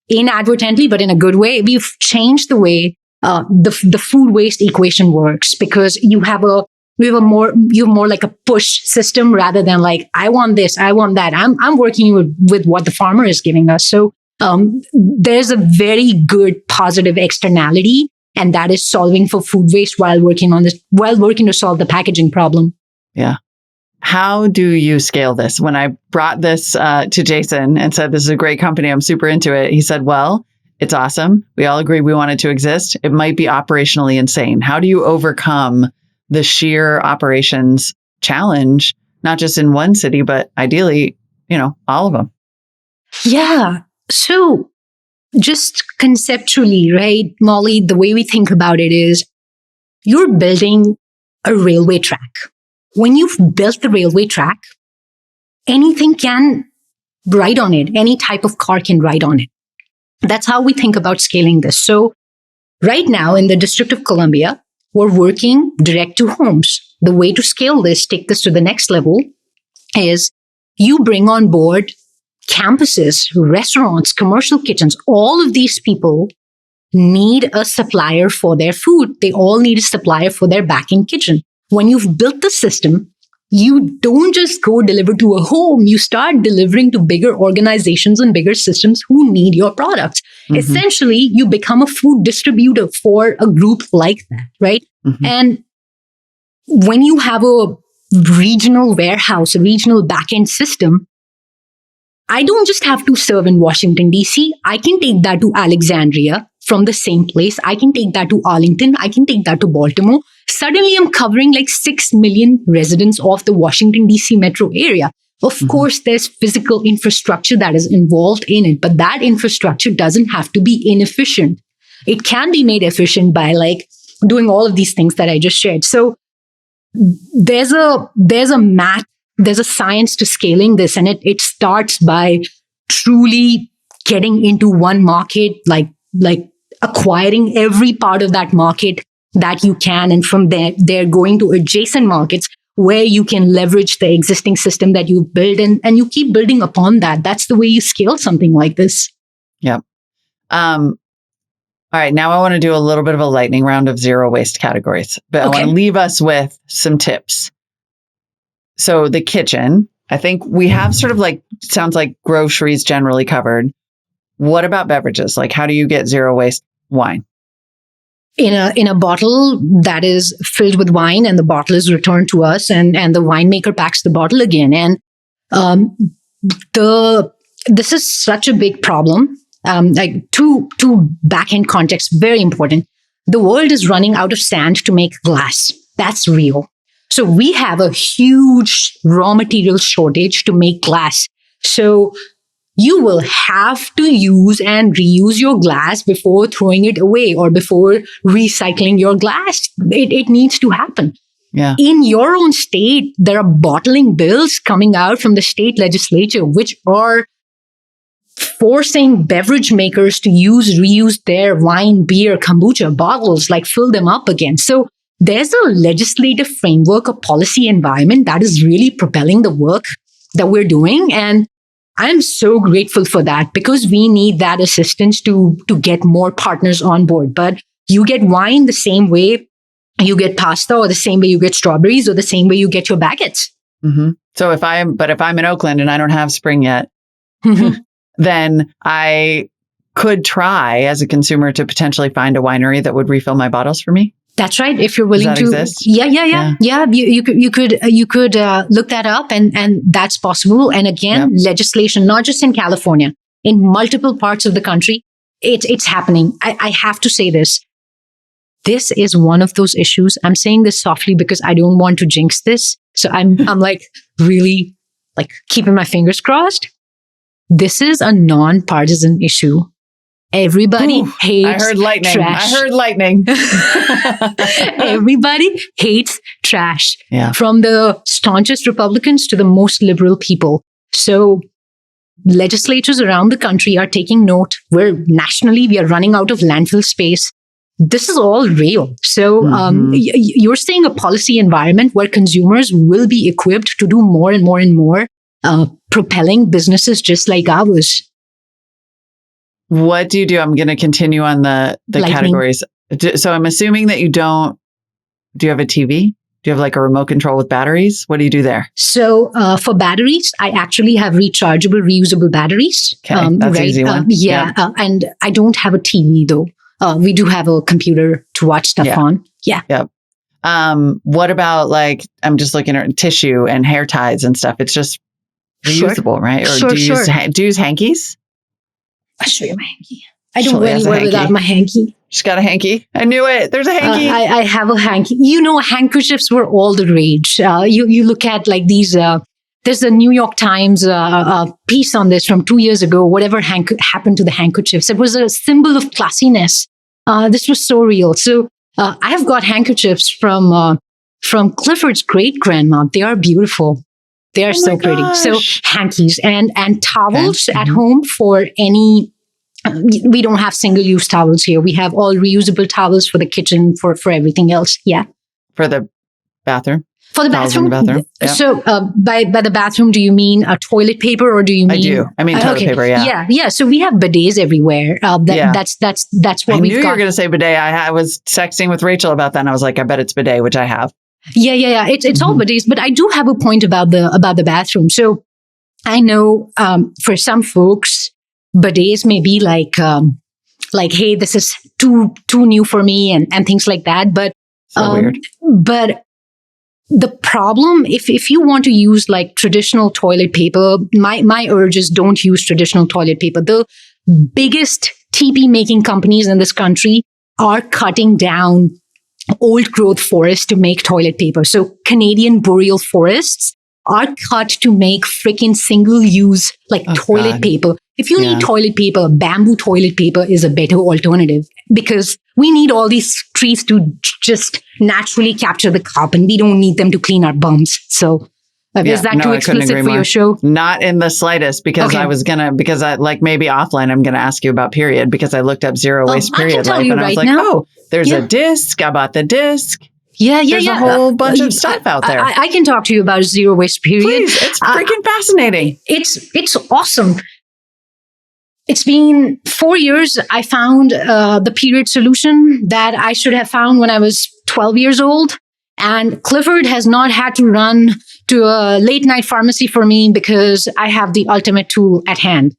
inadvertently, but in a good way, we've changed the way the food waste equation works, because you have more like a push system rather than like, I want this, I want that. I'm working with what the farmer is giving us. So there's a very good positive externality, and that is solving for food waste while working to solve the packaging problem. Yeah. How do you scale this? When I brought this to Jason and said, this is a great company, I'm super into it, he said, well, it's awesome. We all agree we want it to exist. It might be operationally insane. How do you overcome the sheer operations challenge, not just in one city, but ideally, all of them? Yeah. So just conceptually, right, Molly, the way we think about it is you're building a railway track. When you've built the railway track, anything can ride on it. Any type of car can ride on it. That's how we think about scaling this. So right now in the District of Columbia, we're working direct to homes. The way to scale this, take this to the next level, is you bring on board campuses, restaurants, commercial kitchens. All of these people need a supplier for their food. They all need a supplier for their back-end kitchen. when you've built the system, you don't just go deliver to a home, you start delivering to bigger organizations and bigger systems who need your products. Essentially, you become a food distributor for a group like that, right? And when you have a regional warehouse, a regional backend system, I don't just have to serve in Washington, DC. I can take that to Alexandria from the same place. I can take that to Arlington. I can take that to Baltimore. Suddenly, I'm covering like 6 million residents of the Washington, DC metro area. Of course, there's physical infrastructure that is involved in it, but that infrastructure doesn't have to be inefficient. It can be made efficient by like doing all of these things that I just shared. So there's a science to scaling this, and it starts by truly getting into one market, like acquiring every part of that market that you can. And from there, they're going to adjacent markets where you can leverage the existing system that you've built, and you keep building upon that. That's the way you scale something like this. Yep. All right. Now I want to do a little bit of a lightning round of zero waste categories, but I want to leave us with some tips. So the kitchen, I think we have sort of like, sounds like groceries generally covered. What about beverages? Like, how do you get zero waste wine? In a bottle that is filled with wine, and the bottle is returned to us, and the winemaker packs the bottle again. And this is such a big problem. Like two back-end contexts, very important. The world is running out of sand to make glass. That's real. So we have a huge raw material shortage to make glass. So you will have to use and reuse your glass before throwing it away or before recycling your glass. It needs to happen. Yeah. In your own state, there are bottling bills coming out from the state legislature, which are forcing beverage makers to reuse their wine, beer, kombucha bottles, like fill them up again. So there's a legislative framework, a policy environment that is really propelling the work that we're doing. And I'm so grateful for that, because we need that assistance to get more partners on board. But you get wine the same way you get pasta, or the same way you get strawberries, or the same way you get your baguettes. So if I'm in Oakland and I don't have spring yet, then I could try as a consumer to potentially find a winery that would refill my bottles for me. That's right. If you're willing to, exist? Yeah. You could look that up, and that's possible. And again, legislation, not just in California, in multiple parts of the country, it's happening. I have to say this. This is one of those issues. I'm saying this softly because I don't want to jinx this. So I'm like really like keeping my fingers crossed. This is a non-partisan issue. Everybody hates I heard lightning. Trash. I heard lightning. Everybody hates trash. Yeah. From the staunchest Republicans to the most liberal people. So legislatures around the country are taking note. Nationally, we are running out of landfill space. This is all real. So you're seeing a policy environment where consumers will be equipped to do more and more and more, propelling businesses just like ours. What do you do? I'm going to continue on the categories. So I'm assuming that do you have a TV? Do you have like a remote control with batteries? What do you do there? So for batteries, I actually have rechargeable, reusable batteries. Okay, that's an easy one. And I don't have a TV though. We do have a computer to watch stuff on. Yeah. Yep. What about like, I'm just looking at tissue and hair ties and stuff. It's just reusable, right? Or do you use hankies? I'll show you my hanky. I don't go anywhere without my hanky. She's got a hanky. I knew it. There's a hanky. I have a hanky. You know, handkerchiefs were all the rage. You look at like these, there's a New York Times piece on this from 2 years ago, whatever happened to the handkerchiefs. It was a symbol of classiness. This was so real. So I have got handkerchiefs from Clifford's great-grandma. They are beautiful. They are so pretty. Gosh. So hankies and towels at home for any, we don't have single-use towels here. We have all reusable towels for the kitchen, for everything else. Yeah. For the bathroom? For the bathroom? Yep. So by the bathroom, do you mean toilet paper, or do you mean? I do. I mean toilet paper, yeah. Yeah. So we have bidets everywhere. That's what we've got. I knew you were going to say bidet. I was texting with Rachel about that, and I was like, I bet it's bidet, which I have. Yeah. It's all bidets, but I do have a point about the bathroom. So I know for some folks, bidets may be like, hey, this is too new for me and things like that. But weird. But the problem, if you want to use like traditional toilet paper, my urge is don't use traditional toilet paper. The biggest TP making companies in this country are cutting down old growth forests to make toilet paper. So Canadian boreal forests are cut to make freaking single use toilet paper. If you need toilet paper, bamboo toilet paper is a better alternative because we need all these trees to just naturally capture the carbon. We don't need them to clean our bums. So is that too explicit for your show? Not in the slightest, because maybe offline, I'm going to ask you about period because I looked up zero waste period life and I was like, there's a disc. I bought the disc. There's a whole bunch of stuff out there. I can talk to you about zero waste period. Please, it's freaking fascinating. It's awesome. It's been 4 years. I found the period solution that I should have found when I was 12 years old. And Clifford has not had to run to a late night pharmacy for me because I have the ultimate tool at hand.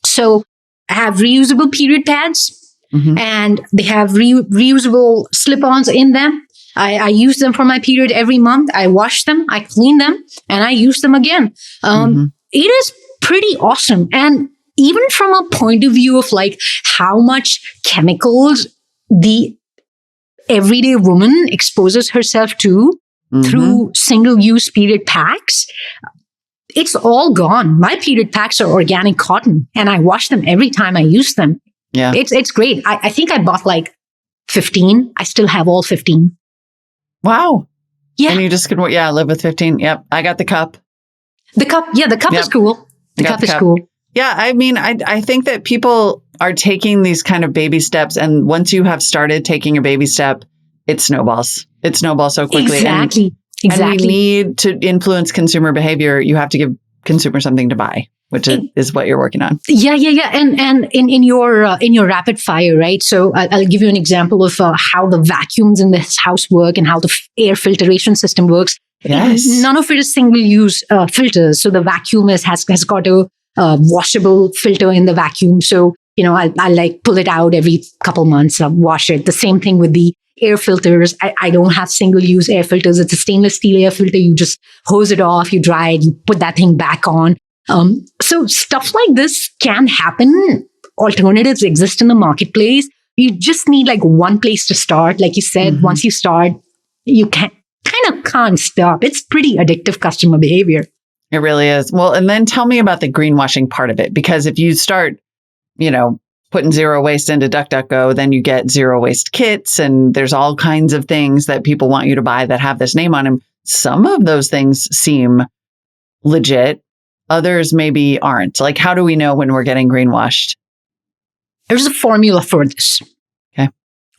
So I have reusable period pads and they have reusable slip-ons in them. I use them for my period every month. I wash them, I clean them, and I use them again. It is pretty awesome. And even from a point of view of how much chemicals the everyday woman exposes herself to through single-use period packs, it's all gone. My period packs are organic cotton, and I wash them every time I use them. Yeah, it's great. I think I bought 15. I still have all 15. Wow. Yeah. And you just could, live with 15. Yep. I got the cup. The cup is cool. The cup is cool. Yeah. I mean, I think that people are taking these kind of baby steps. And once you have started taking a baby step, it snowballs. It snowballs so quickly. Exactly. And we need to influence consumer behavior. You have to give consumers something to buy, which is what you're working on. Yeah. And in your rapid fire, right? So I'll give you an example of how the vacuums in this house work and how the air filtration system works. Yes. None of it is single-use filters. So the vacuum has got a washable filter in the vacuum. So, I pull it out every couple months, wash it. The same thing with the air filters. I don't have single-use air filters. It's a stainless steel air filter. You just hose it off, you dry it, you put that thing back on. So stuff like this can happen. Alternatives exist in the marketplace. You just need one place to start. Like you said, once you start, you kind of can't stop. It's pretty addictive customer behavior. It really is. Well, and then tell me about the greenwashing part of it, because if you start, putting zero waste into DuckDuckGo, then you get zero waste kits, and there's all kinds of things that people want you to buy that have this name on them. Some of those things seem legit. Others maybe aren't. How do we know when we're getting greenwashed? There's a formula for this.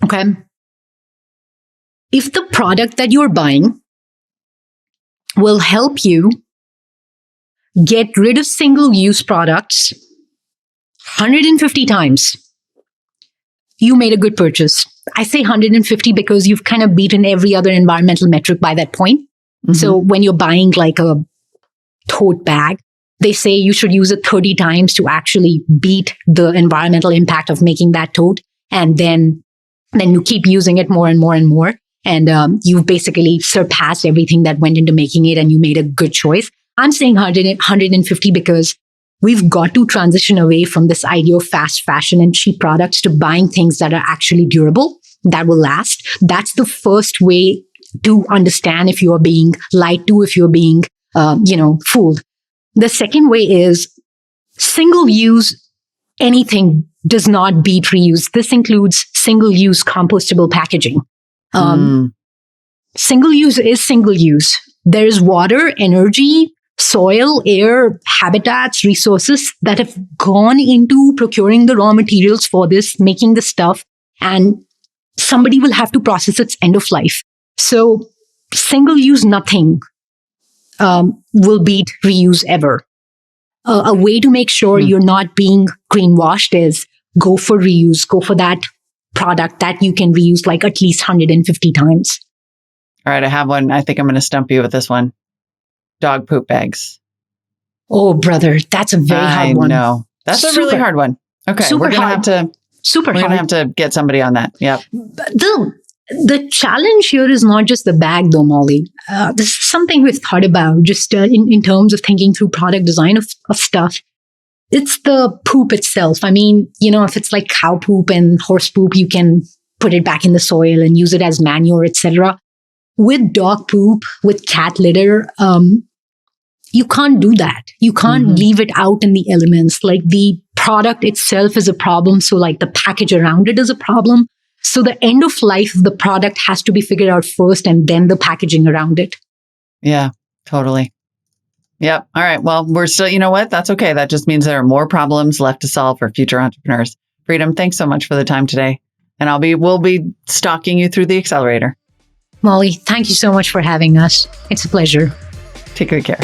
Okay. If the product that you're buying will help you get rid of single-use products 150 times, you made a good purchase. I say 150 because you've kind of beaten every other environmental metric by that point. So when you're buying a tote bag, they say you should use it 30 times to actually beat the environmental impact of making that tote. And then you keep using it more and more and more. And you've basically surpassed everything that went into making it, and you made a good choice. I'm saying 150 because we've got to transition away from this idea of fast fashion and cheap products to buying things that are actually durable, that will last. That's the first way to understand if you are being lied to, if you're being, fooled. The second way is single-use anything does not beat reuse. This includes single-use compostable packaging. Single-use is single-use. There is water, energy, soil, air, habitats, resources that have gone into procuring the raw materials for this, making the stuff, and somebody will have to process its end of life. So single-use nothing will beat reuse ever. A way to make sure you're not being greenwashed is go for reuse, go for that product that you can reuse at least 150 times. All right, I have one. I think I'm going to stump you with this one. Dog poop bags. Oh, brother, that's a very hard one. I know. That's a really hard one. Okay, we're going to have to... We're going to have to get somebody on that. Yep. The challenge here is not just the bag, though, Molly. This is something we've thought about just in terms of thinking through product design of stuff. It's the poop itself. I mean, if it's like cow poop and horse poop, you can put it back in the soil and use it as manure, etc. With dog poop, with cat litter, you can't do that. You can't leave it out in the elements. Like the product itself is a problem. So like the package around it is a problem. So the end of life of the product has to be figured out first and then the packaging around it. Yeah, totally. Yep. All right. Well, we're still, you know what? That's okay. That just means there are more problems left to solve for future entrepreneurs. Freedom, thanks so much for the time today. And we'll be stalking you through the accelerator. Molly, thank you so much for having us. It's a pleasure. Take good care.